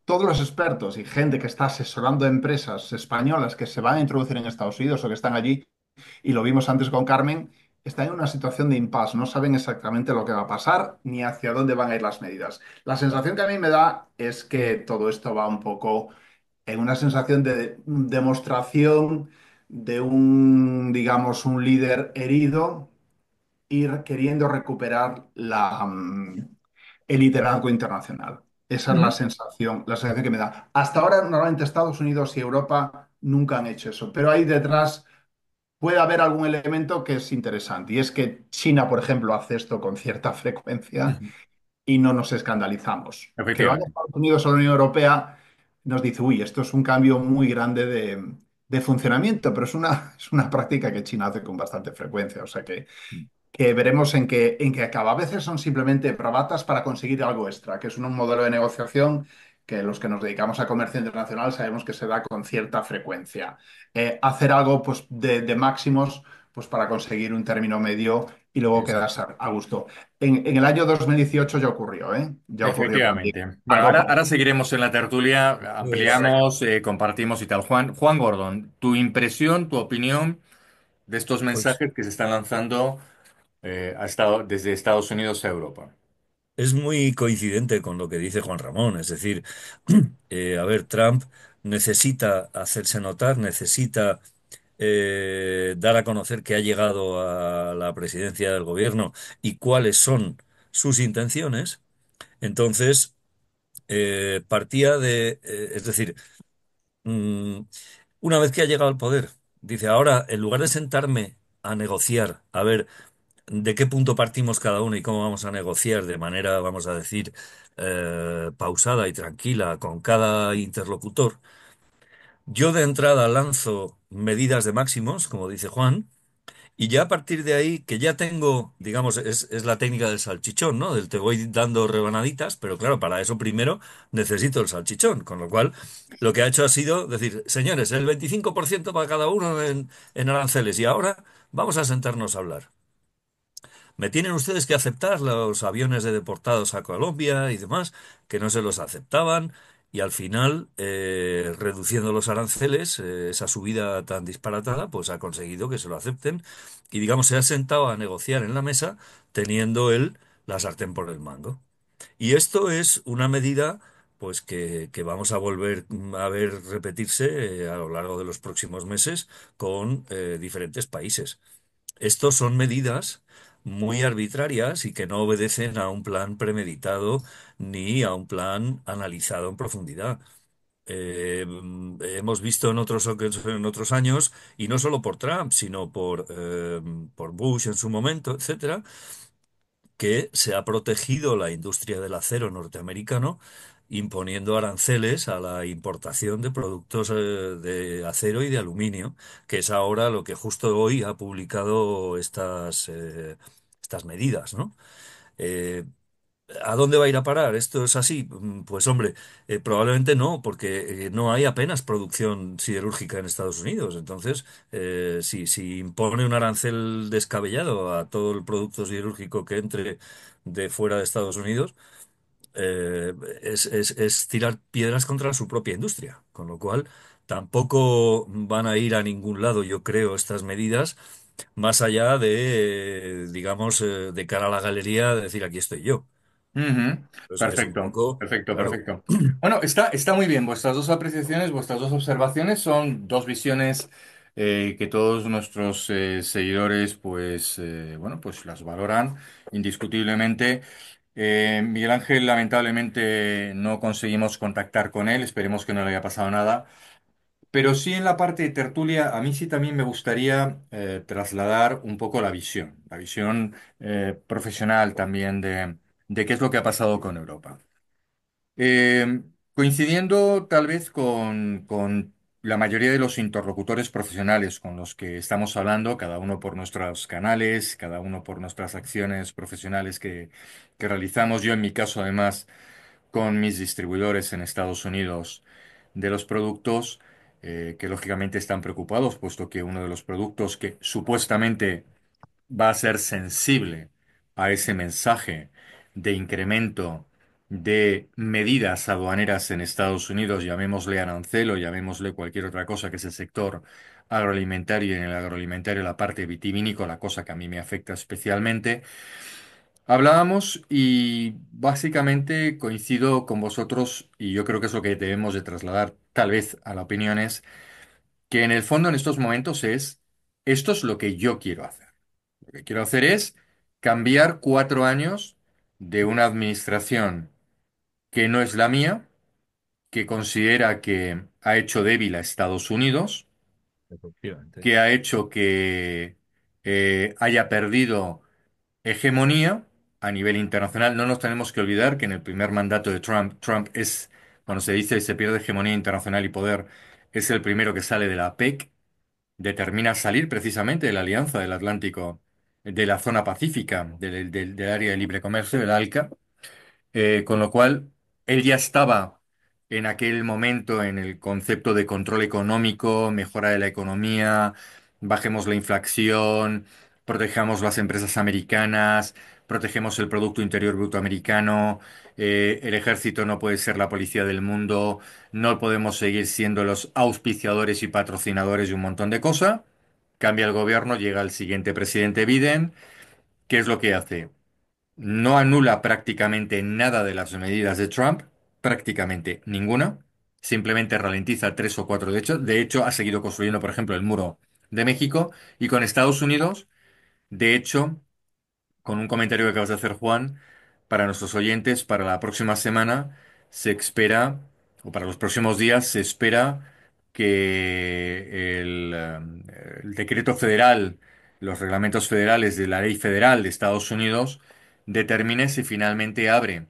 todos los expertos y gente que está asesorando a empresas españolas que se van a introducir en Estados Unidos o que están allí, y lo vimos antes con Carmen, está en una situación de impasse, no saben exactamente lo que va a pasar ni hacia dónde van a ir las medidas. La sensación que a mí me da es que todo esto va un poco en una sensación de demostración de digamos, un líder herido ir queriendo recuperar el liderazgo internacional. Esa es ujú. la sensación que me da. Hasta ahora, normalmente Estados Unidos y Europa nunca han hecho eso, pero ahí detrás puede haber algún elemento que es interesante. Y es que China, por ejemplo, hace esto con cierta frecuencia Ujú. y no nos escandalizamos. Que vaya Efectivamente. Estados Unidos a la Unión Europea nos dice, uy, esto es un cambio muy grande de funcionamiento, pero es una práctica que China hace con bastante frecuencia. O sea que veremos en qué acaba. A veces son simplemente bravatas para conseguir algo extra, que es un modelo de negociación que los que nos dedicamos a comercio internacional sabemos que se da con cierta frecuencia. Hacer algo pues, de máximos pues, para conseguir un término medio y luego quedarse Exacto. a gusto. En el año 2018 ya ocurrió, ¿eh? Ya ocurrió también Efectivamente. Bueno, algo ahora parecido. seguiremos en la tertulia, Pues, ampliamos, compartimos y tal. Juan Gordon, tu impresión, tu opinión de estos pues mensajes que se están lanzando desde Estados Unidos a Europa. es muy coincidente con lo que dice Juan Ramón, es decir, a ver, Trump necesita hacerse notar, necesita dar a conocer que ha llegado a la presidencia del gobierno y cuáles son sus intenciones. Entonces, partía es decir, mm, una vez que ha llegado al poder, dice, ahora, en lugar de sentarme a negociar, a ver de qué punto partimos cada uno y cómo vamos a negociar de manera, vamos a decir, pausada y tranquila con cada interlocutor, yo de entrada lanzo medidas de máximos, como dice Juan, y ya a partir de ahí, que ya tengo, digamos, es la técnica del salchichón, ¿no? Del te voy dando rebanaditas, pero claro, para eso primero necesito el salchichón, con lo cual lo que ha hecho ha sido decir, señores, el 25% para cada uno en aranceles y ahora vamos a sentarnos a hablar. Me tienen ustedes que aceptar los aviones de deportados a Colombia y demás, que no se los aceptaban, y al final, reduciendo los aranceles, esa subida tan disparatada, pues ha conseguido que se lo acepten, y digamos, se ha sentado a negociar en la mesa teniendo él la sartén por el mango. Y esto es una medida, pues que vamos a volver a ver repetirse a lo largo de los próximos meses con diferentes países. Estos son medidas muy arbitrarias y que no obedecen a un plan premeditado ni a un plan analizado en profundidad. Hemos visto en otros años, y no solo por Trump, sino por Bush en su momento, etcétera, que se ha protegido la industria del acero norteamericano imponiendo aranceles a la importación de productos de acero y de aluminio, que es ahora lo que justo hoy ha publicado estas medidas, ¿no? Eh, ¿A dónde va a ir a parar? ¿Esto es así? Pues hombre, probablemente no, porque no hay apenas producción siderúrgica en Estados Unidos. Entonces, si impone un arancel descabellado a todo el producto siderúrgico que entre de fuera de Estados Unidos, es tirar piedras contra su propia industria. Con lo cual, tampoco van a ir a ningún lado, yo creo, estas medidas, más allá de, digamos, de cara a la galería, de decir, aquí estoy yo. Ujú. Pues es un Perfecto, poco, perfecto, claro, perfecto. Bueno, está muy bien. Vuestras dos apreciaciones, vuestras dos observaciones son dos visiones que todos nuestros seguidores, pues, bueno, pues las valoran indiscutiblemente. Miguel Ángel, lamentablemente no conseguimos contactar con él. Esperemos que no le haya pasado nada. Pero sí en la parte de tertulia, a mí sí también me gustaría trasladar un poco la visión profesional también de qué es lo que ha pasado con Europa. Eh, Coincidiendo tal vez con la mayoría de los interlocutores profesionales con los que estamos hablando, cada uno por nuestros canales, cada uno por nuestras acciones profesionales que realizamos. Yo en mi caso además con mis distribuidores en Estados Unidos de los productos, que lógicamente están preocupados, puesto que uno de los productos que supuestamente va a ser sensible a ese mensaje de incremento de medidas aduaneras en Estados Unidos, llamémosle arancel o llamémosle cualquier otra cosa que es el sector agroalimentario y en el agroalimentario la parte vitivinícola, cosa que a mí me afecta especialmente. Hablábamos y básicamente coincido con vosotros y yo creo que es lo que debemos de trasladar tal vez a la opinión es que en el fondo en estos momentos esto es lo que yo quiero hacer. Lo que quiero hacer es cambiar 4 años de una administración que no es la mía, que considera que ha hecho débil a Estados Unidos, efectivamente. que ha hecho que haya perdido hegemonía a nivel internacional. No nos tenemos que olvidar que en el primer mandato de Trump, Trump es, cuando se dice se pierde hegemonía internacional y poder, es el primero que sale de la PEC, determina salir precisamente de la Alianza del Atlántico, de la zona pacífica, del área de libre comercio, del ALCA. Con lo cual, él ya estaba en aquel momento en el concepto de control económico, mejora de la economía, bajemos la inflación, protejamos las empresas americanas, protegemos el Producto Interior Bruto americano, el ejército no puede ser la policía del mundo, no podemos seguir siendo los auspiciadores y patrocinadores de un montón de cosas. Cambia el gobierno, llega el siguiente presidente Biden. ¿Qué es lo que hace? No anula prácticamente nada de las medidas de Trump, prácticamente ninguna. Simplemente ralentiza tres o cuatro de hecho. De hecho, ha seguido construyendo, por ejemplo, el muro de México. Y con Estados Unidos, de hecho, con un comentario que acabas de hacer, Juan, para nuestros oyentes, para la próxima semana se espera, o para los próximos días, se espera que el decreto federal, los reglamentos federales de la ley federal de Estados Unidos, determine si finalmente abre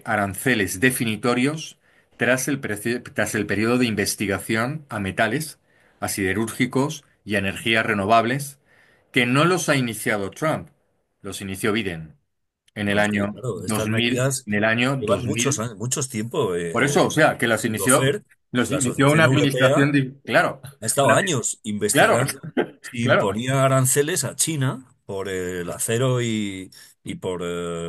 aranceles definitorios tras el periodo de investigación a metales, a siderúrgicos y a energías renovables, que no los ha iniciado Trump, los inició Biden en el No, es que, año claro, estas 2000, medidas en el año llevan muchos 2000. años, muchos tiempo. Por eso, o sea, que Eurofer, los la inició una Asociación administración Europea, de, claro, ha estado una- años claro, investigando si claro. imponía aranceles a China por el acero y por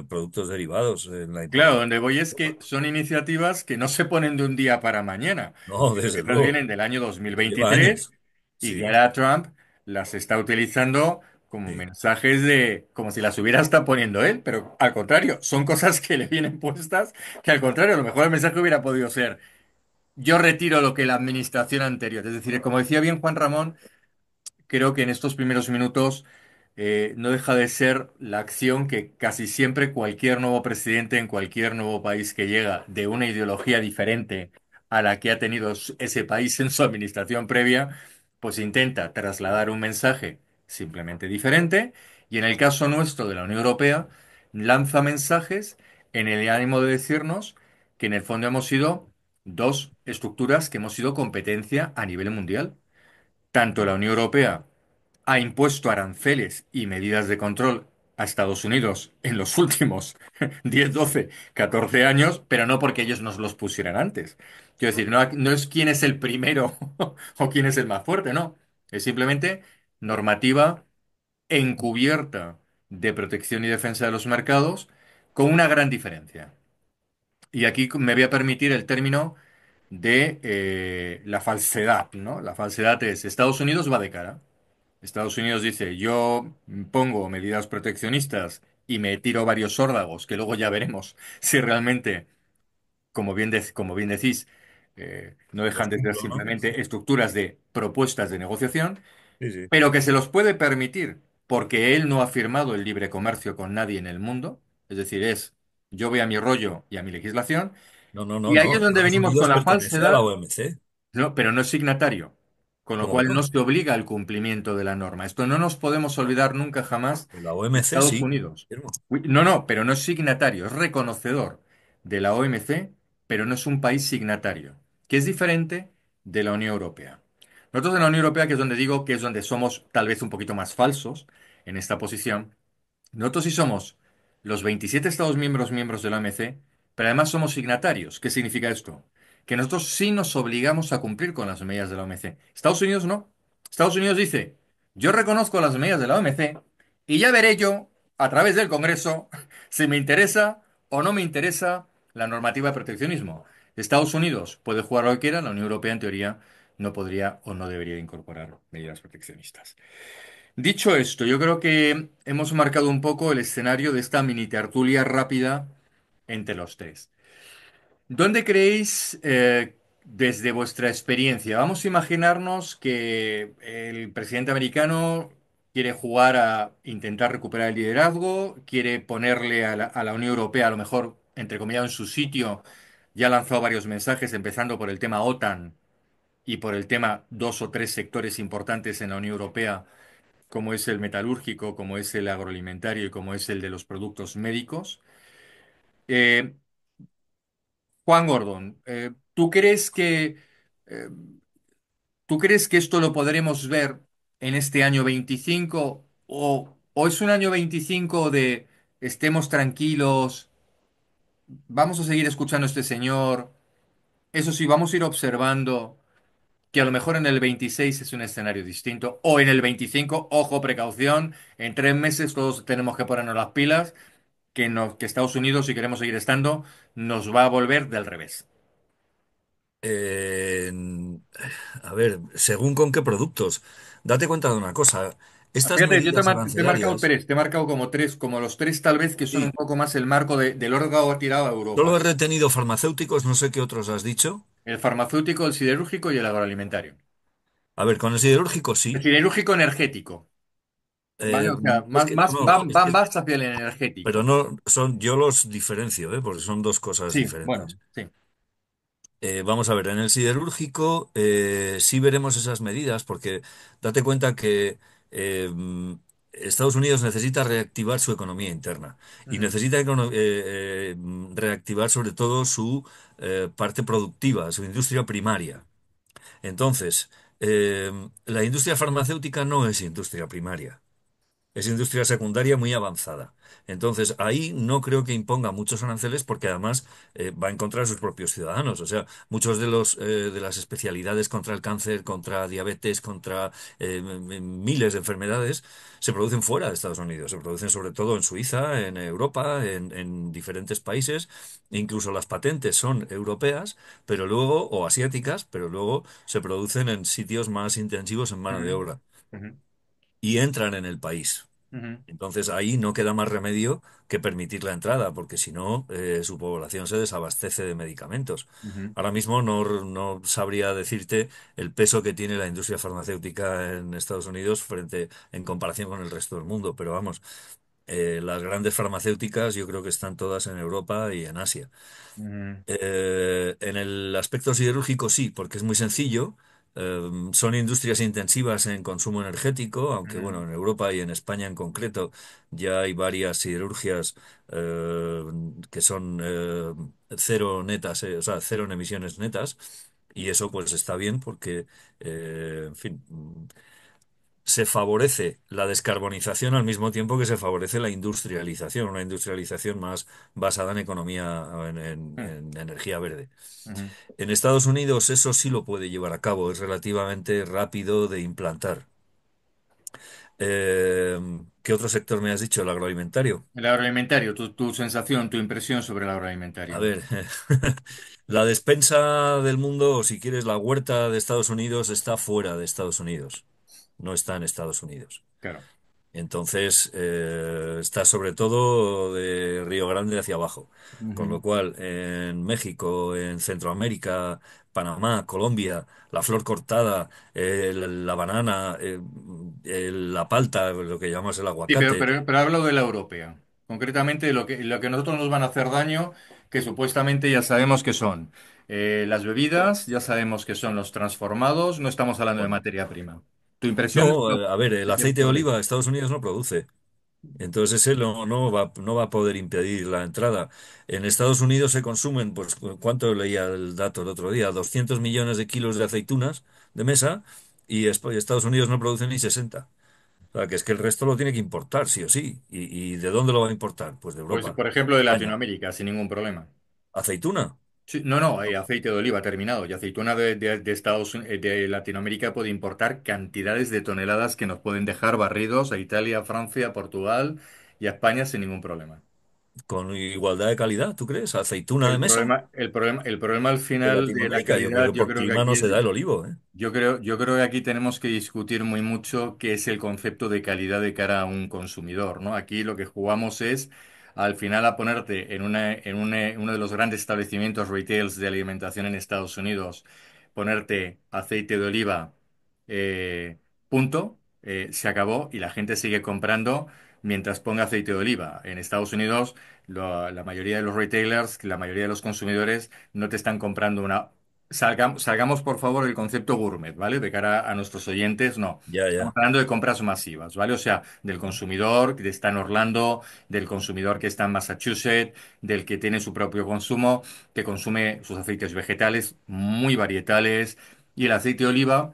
productos derivados en la Claro, importación. donde voy es que son iniciativas que no se ponen de un día para mañana. No, Las desde iniciativas luego, vienen del año pero lleva 2023 años. y que Sí, ahora Trump las está utilizando como sí. mensajes de, como si las hubiera estado poniendo él, pero al contrario, son cosas que le vienen puestas, que al contrario, a lo mejor el mensaje hubiera podido ser, yo retiro lo que la administración anterior, es decir, como decía bien Juan Ramón, creo que en estos primeros minutos no deja de ser la acción que casi siempre cualquier nuevo presidente en cualquier nuevo país que llega de una ideología diferente a la que ha tenido ese país en su administración previa, pues intenta trasladar un mensaje simplemente diferente y en el caso nuestro de la Unión Europea, lanza mensajes en el ánimo de decirnos que en el fondo hemos sido dos estructuras que hemos sido competencia a nivel mundial. Tanto la Unión Europea ha impuesto aranceles y medidas de control a Estados Unidos en los últimos 10, 12, 14 años, pero no porque ellos nos los pusieran antes. Quiero decir, no es quién es el primero o quién es el más fuerte, no. Es simplemente normativa encubierta de protección y defensa de los mercados con una gran diferencia. Y aquí me voy a permitir el término de la falsedad, ¿no? La falsedad es Estados Unidos va de cara. Estados Unidos dice, yo pongo medidas proteccionistas y me tiro varios órdagos, que luego ya veremos si realmente, como bien decís, no Los dejan de ser cumplo, ¿no? simplemente estructuras de propuestas de negociación, Sí, sí. pero que se los puede permitir porque él no ha firmado el libre comercio con nadie en el mundo. Es decir, yo voy a mi rollo y a mi legislación, No, no, no, y ahí no. es donde Estados venimos con Unidos la pertenece a la falsedad. OMC. No, pero no es signatario, con lo ¿Cómo que cual no no? se obliga al cumplimiento de la norma. Esto no nos podemos olvidar nunca jamás De la de OMC Estados sí. Unidos. Firmo. Uy, no, no, pero no es signatario, es reconocedor de la OMC, pero no es un país signatario, que es diferente de la Unión Europea. Nosotros en la Unión Europea, que es donde digo que es donde somos tal vez un poquito más falsos en esta posición, nosotros sí somos los 27 Estados miembros de la OMC, pero además somos signatarios. ¿Qué significa esto? Que nosotros sí nos obligamos a cumplir con las medidas de la OMC. Estados Unidos no. Estados Unidos dice, yo reconozco las medidas de la OMC y ya veré yo, a través del Congreso, si me interesa o no me interesa la normativa de proteccionismo. Estados Unidos puede jugar lo que quiera, la Unión Europea en teoría no podría o no debería incorporar medidas proteccionistas. Dicho esto, yo creo que hemos marcado un poco el escenario de esta mini tertulia rápida entre los tres. ¿Dónde creéis, desde vuestra experiencia, vamos a imaginarnos que el presidente americano quiere jugar a intentar recuperar el liderazgo, quiere ponerle a la Unión Europea, a lo mejor, entre comillas, en su sitio, ya ha lanzado varios mensajes, empezando por el tema OTAN y por el tema dos o tres sectores importantes en la Unión Europea como es el metalúrgico, como es el agroalimentario y como es el de los productos médicos. Eh, Juan Gordon, eh, ¿tú crees que esto lo podremos ver en este año 25 o es un año 25 de estemos tranquilos, vamos a seguir escuchando a este señor? Eso sí, vamos a ir observando que a lo mejor en el 26 es un escenario distinto, o en el 25, ojo, precaución, en 3 meses todos tenemos que ponernos las pilas, que Estados Unidos, si queremos seguir estando, nos va a volver del revés. Eh, a ver, según con qué productos. Date cuenta de una cosa. Estas Fíjate, yo medidas te he marcado arancelarias, tres, te he marcado como tres, como los tres tal vez que son un sí, poco más el marco del órgano tirado a solo Europa. he retenido farmacéuticos, no sé qué otros has dicho. El farmacéutico, el siderúrgico y el agroalimentario. A ver, con el siderúrgico El sí. siderúrgico energético, ¿vale? O sea, Es que, no, es van que, más hacia el pero energético. no son, yo los diferencio, ¿eh? Porque son dos cosas Sí, bueno, diferentes. sí. Vamos a ver, en el siderúrgico sí veremos esas medidas, porque date cuenta que Estados Unidos necesita reactivar su economía interna y Ujú, necesita reactivar sobre todo su parte productiva, su industria primaria. Entonces, la industria farmacéutica no es industria primaria. Es industria secundaria muy avanzada. Entonces, ahí no creo que imponga muchos aranceles porque además va a encontrar a sus propios ciudadanos. O sea, muchos de las especialidades contra el cáncer, contra diabetes, contra miles de enfermedades se producen fuera de Estados Unidos. Se producen sobre todo en Suiza, en Europa, en diferentes países. Incluso las patentes son europeas, pero luego, o asiáticas, pero luego se producen en sitios más intensivos en mano de ujú, obra ujú. y entran en el país. Ujú, Entonces ahí no queda más remedio que permitir la entrada, porque si no, su población se desabastece de medicamentos. ujú, Ahora mismo no sabría decirte el peso que tiene la industria farmacéutica en Estados Unidos en comparación con el resto del mundo, pero vamos, las grandes farmacéuticas yo creo que están todas en Europa y en Asia. ujú, En el aspecto siderúrgico sí, porque es muy sencillo. Son industrias intensivas en consumo energético, aunque ujú. bueno, en Europa y en España en concreto ya hay varias siderurgias eh, que son cero netas, o sea, cero en emisiones netas, y eso pues está bien porque, en fin, se favorece la descarbonización al mismo tiempo que se favorece la industrialización, una industrialización más basada en economía, en energía verde. Ujú. En Estados Unidos eso sí lo puede llevar a cabo, es relativamente rápido de implantar. Eh, ¿Qué otro sector me has dicho? El agroalimentario. El agroalimentario, tu sensación, tu impresión sobre el A agroalimentario. ver, la despensa del mundo, o si quieres, la huerta de Estados Unidos está fuera de Estados Unidos, no está en Estados Unidos. Claro. Entonces, está sobre todo de Río Grande hacia abajo. Con Ujú. lo cual, en México, en Centroamérica, Panamá, Colombia, la flor cortada, la banana, la palta, lo que llamamos el Sí, aguacate. pero hablo de la europea. Concretamente, lo que nosotros nos van a hacer daño, que supuestamente ya sabemos que son las bebidas, ya sabemos que son los transformados, no estamos hablando de Bueno, materia prima. Tu impresión no, a ver, el aceite de sobre eso. oliva Estados Unidos no produce. Entonces ese no va a poder impedir la entrada. En Estados Unidos se consumen, pues, ¿cuánto leía el dato el otro día? 200 millones de kilos de aceitunas de mesa y Estados Unidos no produce ni 60. O sea, que es que el resto lo tiene que importar, sí o sí. ¿Y de dónde lo va a importar? Pues de Pues, Europa, por ejemplo, de España. Latinoamérica, sin ningún problema. ¿Aceituna? Sí, no, no, aceite de oliva terminado. Y aceituna de de Latinoamérica puede importar cantidades de toneladas que nos pueden dejar barridos a Italia, Francia, Portugal y a España sin ningún problema. ¿Con igualdad de calidad, tú crees? ¿Aceituna de El mesa? problema, el problema, el problema al De final de la Latinoamérica, yo creo calidad, que yo por creo que clima aquí no se es, da el olivo, ¿eh? yo creo que aquí tenemos que discutir muy mucho qué es el concepto de calidad de cara a un consumidor, ¿no? Aquí lo que jugamos es al final a ponerte en uno de los grandes establecimientos retails de alimentación en Estados Unidos, ponerte aceite de oliva, punto, se acabó y la gente sigue comprando mientras ponga aceite de oliva. En Estados Unidos, la mayoría de los retailers, la mayoría de los consumidores no te están comprando una. Salgamos, por favor, del concepto gourmet, ¿vale? De cara a nuestros oyentes, no. Ya, Estamos ya. hablando de compras masivas, ¿vale? O sea, del consumidor que está en Orlando, del consumidor que está en Massachusetts, del que tiene su propio consumo, que consume sus aceites vegetales muy varietales y el aceite de oliva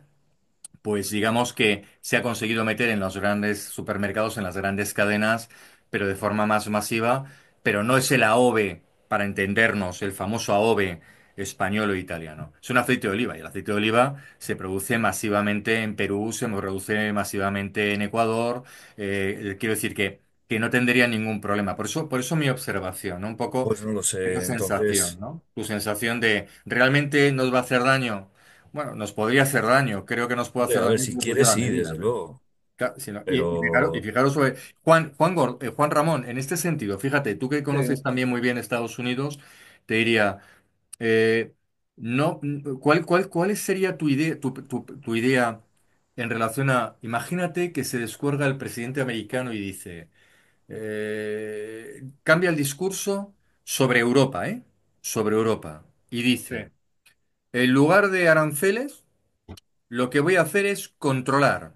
pues digamos que se ha conseguido meter en los grandes supermercados, en las grandes cadenas, pero de forma más masiva, pero no es el AOVE, para entendernos, el famoso AOVE español o italiano. Es un aceite de oliva y el aceite de oliva se produce masivamente en Perú, se produce masivamente en Ecuador. Quiero decir que no tendría ningún problema. Por eso mi observación, ¿no? Un poco Pues no lo esa sé. sensación, Entonces, ¿no? Tu sensación de, ¿realmente nos va a hacer daño? Bueno, nos podría hacer daño, creo que nos puede hombre, hacer a ver, daño si incluso quieres, la sí, medida. desde luego. Y Pero fijaros sobre Juan Ramón, en este sentido, fíjate, tú que Sí. conoces también muy bien Estados Unidos, te diría, eh, no, ¿cuál sería tu idea, tu idea en relación a, imagínate que se descuelga el presidente americano y dice, cambia el discurso sobre Europa, ¿eh? Sobre Europa, y Sí. dice, en lugar de aranceles, lo que voy a hacer es controlar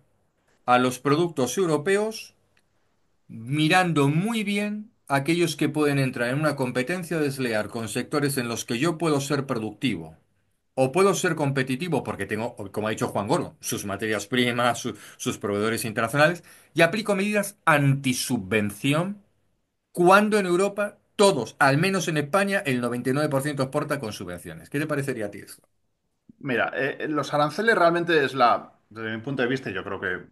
a los productos europeos mirando muy bien aquellos que pueden entrar en una competencia desleal con sectores en los que yo puedo ser productivo. O puedo ser competitivo porque tengo, como ha dicho Juan Goro, sus materias primas, sus proveedores internacionales, y aplico medidas antisubvención cuando en Europa todos, al menos en España, el 99% exporta con subvenciones. ¿Qué te parecería a ti eso? Mira, los aranceles realmente desde mi punto de vista, y yo creo que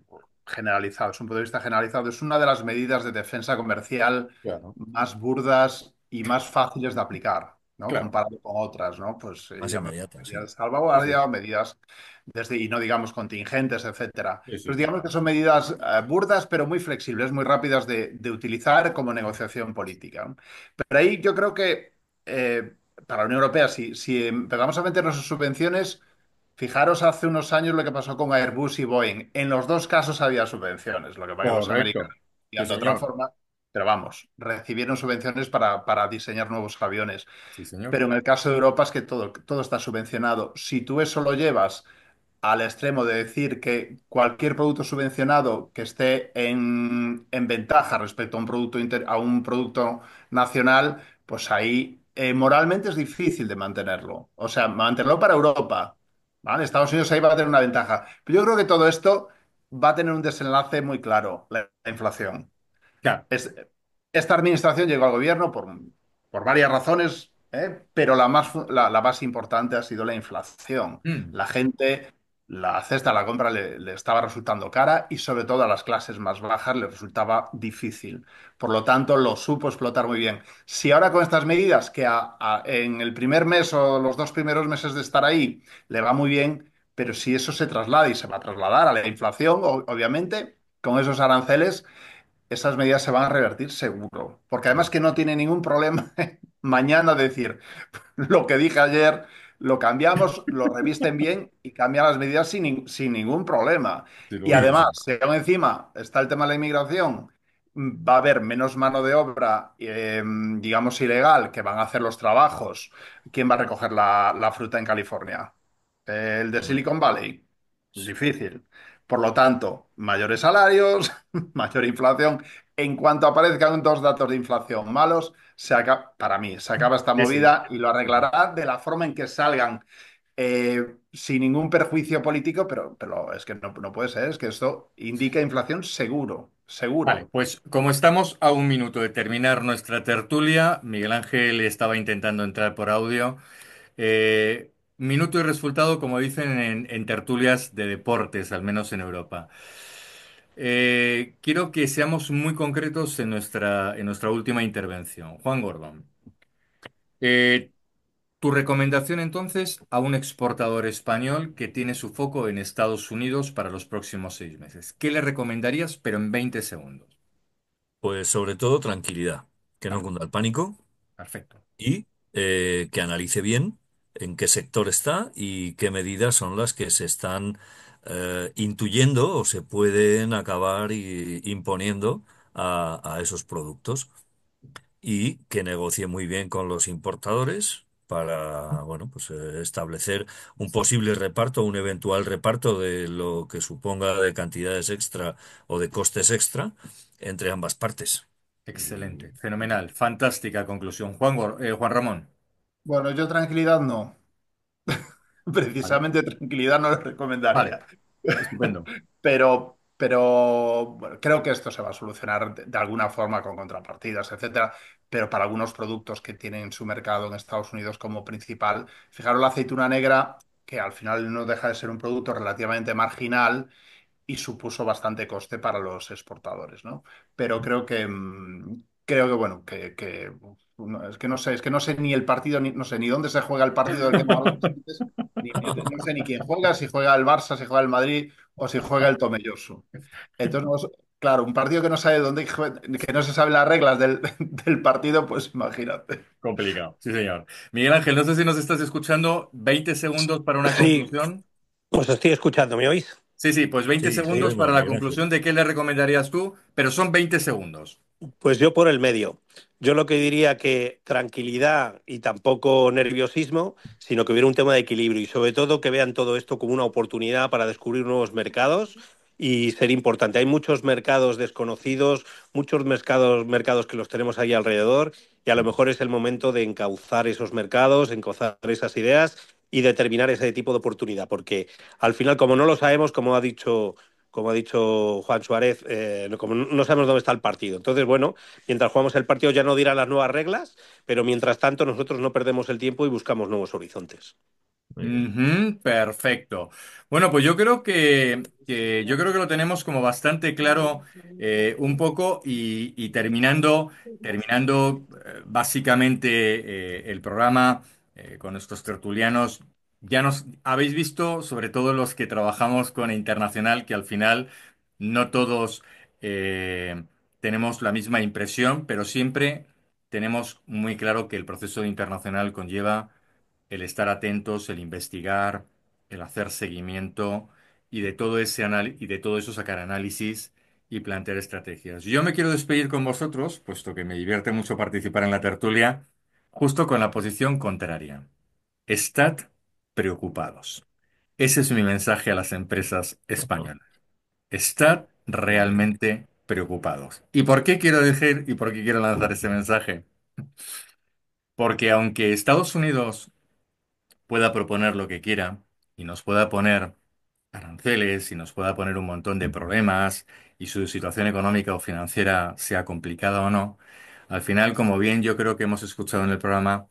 generalizado, es un punto de vista generalizado, es una de las medidas de defensa comercial Claro. más burdas y más fáciles de aplicar. ¿no? Claro, Comparado con otras, ¿no? Pues más llámame inmediata, medidas sí. de Sí, sí. salvaguardia o medidas desde, y no digamos contingentes, etcétera. Sí, sí, Pues sí. digamos que son medidas burdas, pero muy flexibles, muy rápidas de utilizar como negociación política, ¿no? Pero ahí yo creo que para la Unión Europea, si empezamos a meternos en subvenciones, fijaros hace unos años lo que pasó con Airbus y Boeing. En los dos casos había subvenciones, lo que pasa que los Correcto. americanos Sí, hacían de otra señor. forma, pero vamos, recibieron subvenciones para diseñar nuevos aviones. Sí, señor. Pero en el caso de Europa es que todo está subvencionado. Si tú eso lo llevas al extremo de decir que cualquier producto subvencionado que esté en ventaja respecto a un a un producto nacional, pues ahí moralmente es difícil de mantenerlo. O sea, mantenerlo para Europa, ¿vale? Estados Unidos ahí va a tener una ventaja. Pero yo creo que todo esto va a tener un desenlace muy claro, la inflación. Claro. Es- Esta administración llegó al gobierno por varias razones, pero la más importante ha sido la inflación. Mm, La gente, la cesta, la compra le estaba resultando cara y sobre todo a las clases más bajas le resultaba difícil. Por lo tanto, lo supo explotar muy bien. Si ahora con estas medidas, que en el primer mes o los dos primeros meses de estar ahí le va muy bien, pero si eso se traslada y se va a trasladar a la inflación, obviamente, con esos aranceles esas medidas se van a revertir seguro. Porque además que no tiene ningún problema mañana decir lo que dije ayer, lo cambiamos, lo revisten bien y cambian las medidas sin ningún problema. sin Y lugar a además, dudas. si aún encima está el tema de la inmigración, va a haber menos mano de obra, digamos, ilegal, que van a hacer los trabajos. ¿Quién va a recoger la fruta en California? El de Mm. Silicon Valley. Difícil. Por lo tanto, mayores salarios, mayor inflación. En cuanto aparezcan dos datos de inflación malos, para mí, se acaba esta Sí, sí. movida y lo arreglará de la forma en que salgan, sin ningún perjuicio político, pero es que no puede ser, es que esto indica inflación seguro, Vale, seguro. pues como estamos a un minuto de terminar nuestra tertulia, Miguel Ángel estaba intentando entrar por audio. Minuto y resultado, como dicen en tertulias de deportes, al menos en Europa. Quiero que seamos muy concretos en nuestra última intervención. Juan Gordon, eh, tu recomendación entonces a un exportador español que tiene su foco en Estados Unidos para los próximos 6 meses. ¿Qué le recomendarías, pero en 20 segundos? Pues sobre todo tranquilidad, que no Vale, cunda el pánico perfecto. y que analice bien en qué sector está y qué medidas son las que se están intuyendo o se pueden acabar imponiendo a esos productos y que negocie muy bien con los importadores para, bueno, pues establecer un posible reparto, un eventual reparto de lo que suponga de cantidades extra o de costes extra entre ambas partes. Excelente, fenomenal, fantástica conclusión. Juan Ramón. Bueno, yo tranquilidad no. Vale, Precisamente tranquilidad no le vale, recomendaría. estupendo. Pero bueno, creo que esto se va a solucionar de alguna forma con contrapartidas, etcétera. Pero para algunos productos que tienen su mercado en Estados Unidos como principal, fijaros la aceituna negra, que al final no deja de ser un producto relativamente marginal y supuso bastante coste para los exportadores, ¿no? Pero creo que bueno, es que no sé ni el partido, no sé ni dónde se juega el partido del que hemos hablado antes, no sé ni quién juega, si juega el Barça, si juega el Madrid o si juega el Tomelloso. Entonces, claro, un partido que no sabe que no se saben las reglas del partido, pues imagínate. Complicado, sí, señor. Miguel Ángel, no sé si nos estás escuchando. 20 segundos para una Sí, conclusión. os estoy escuchando, ¿me oís? Sí, sí, pues 20 Sí, te segundos para oímos, la Miguel Ángel. conclusión de qué le recomendarías tú, pero son 20 segundos. Pues yo por el medio. Yo lo que diría que tranquilidad y tampoco nerviosismo, sino que hubiera un tema de equilibrio y sobre todo que vean todo esto como una oportunidad para descubrir nuevos mercados y ser importante. Hay muchos mercados desconocidos, muchos mercados que los tenemos ahí alrededor y a lo mejor es el momento de encauzar esos mercados, encauzar esas ideas y determinar ese tipo de oportunidad, porque al final como no lo sabemos, como ha dicho Juan Suárez, como no sabemos dónde está el partido. Entonces, bueno, mientras jugamos el partido ya no dirán las nuevas reglas, pero mientras tanto nosotros no perdemos el tiempo y buscamos nuevos horizontes. Muy bien. Ujú, perfecto. Bueno, pues yo creo que lo tenemos como bastante claro un poco y terminando básicamente el programa con nuestros tertulianos. Ya nos habéis visto, sobre todo los que trabajamos con internacional, que al final no todos eh, tenemos la misma impresión, pero siempre tenemos muy claro que el proceso de internacional conlleva el estar atentos, el investigar, el hacer seguimiento y de todo y de todo eso sacar análisis y plantear estrategias. Yo me quiero despedir con vosotros, puesto que me divierte mucho participar en la tertulia, justo con la posición contraria. Estad preocupados. Ese es mi mensaje a las empresas españolas. Estad realmente preocupados. ¿Y por qué quiero decir y por qué quiero lanzar ese mensaje? Porque aunque Estados Unidos pueda proponer lo que quiera y nos pueda poner aranceles y nos pueda poner un montón de problemas y su situación económica o financiera sea complicada o no, al final, como bien yo creo que hemos escuchado en el programa,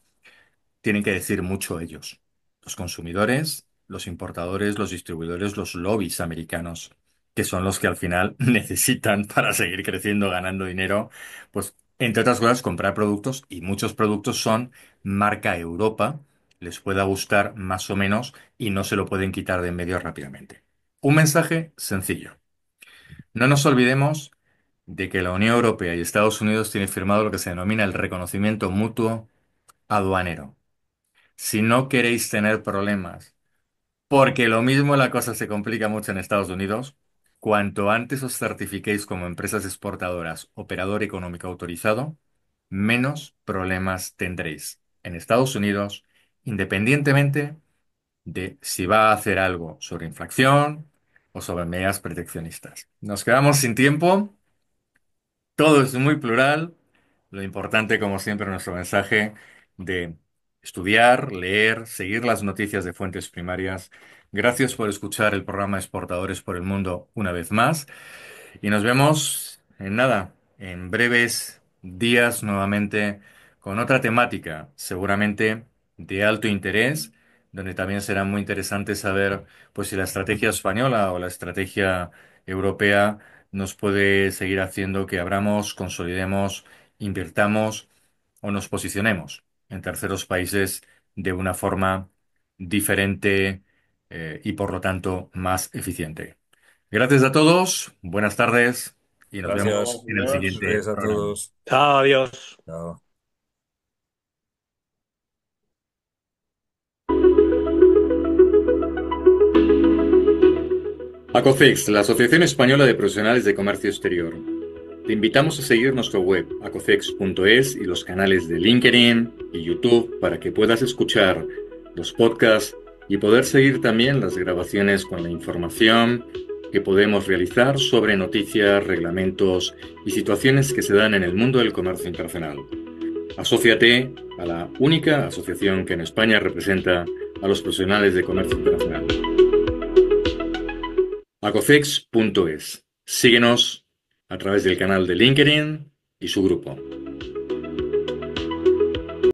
tienen que decir mucho ellos. Los consumidores, los importadores, los distribuidores, los lobbies americanos, que son los que al final necesitan para seguir creciendo, ganando dinero, pues entre otras cosas comprar productos y muchos productos son marca Europa, les pueda gustar más o menos y no se lo pueden quitar de en medio rápidamente. Un mensaje sencillo. No nos olvidemos de que la Unión Europea y Estados Unidos tienen firmado lo que se denomina el reconocimiento mutuo aduanero. Si no queréis tener problemas, porque lo mismo la cosa se complica mucho en Estados Unidos, cuanto antes os certifiquéis como empresas exportadoras, operador económico autorizado, menos problemas tendréis en Estados Unidos, independientemente de si va a hacer algo sobre inflación o sobre medidas proteccionistas. Nos quedamos sin tiempo. Todo es muy plural. Lo importante, como siempre, nuestro mensaje de estudiar, leer, seguir las noticias de fuentes primarias. Gracias por escuchar el programa Exportadores por el Mundo una vez más. Y nos vemos en nada, en breves días nuevamente con otra temática, seguramente de alto interés, donde también será muy interesante saber pues si la estrategia española o la estrategia europea nos puede seguir haciendo que abramos, consolidemos, invirtamos o nos posicionemos en terceros países de una forma diferente y por lo tanto más eficiente. Gracias a todos, buenas tardes y nos vemos Gracias. en el Adiós. siguiente Gracias a programa. todos. Chao, adiós. Chao. ACOFEX, la Asociación Española de Profesionales de Comercio Exterior. Te invitamos a seguir nuestro web acocex.es y los canales de LinkedIn y YouTube para que puedas escuchar los podcasts y poder seguir también las grabaciones con la información que podemos realizar sobre noticias, reglamentos y situaciones que se dan en el mundo del comercio internacional. Asóciate a la única asociación que en España representa a los profesionales de comercio internacional. acocex.es. Síguenos a través del canal de LinkedIn y su grupo.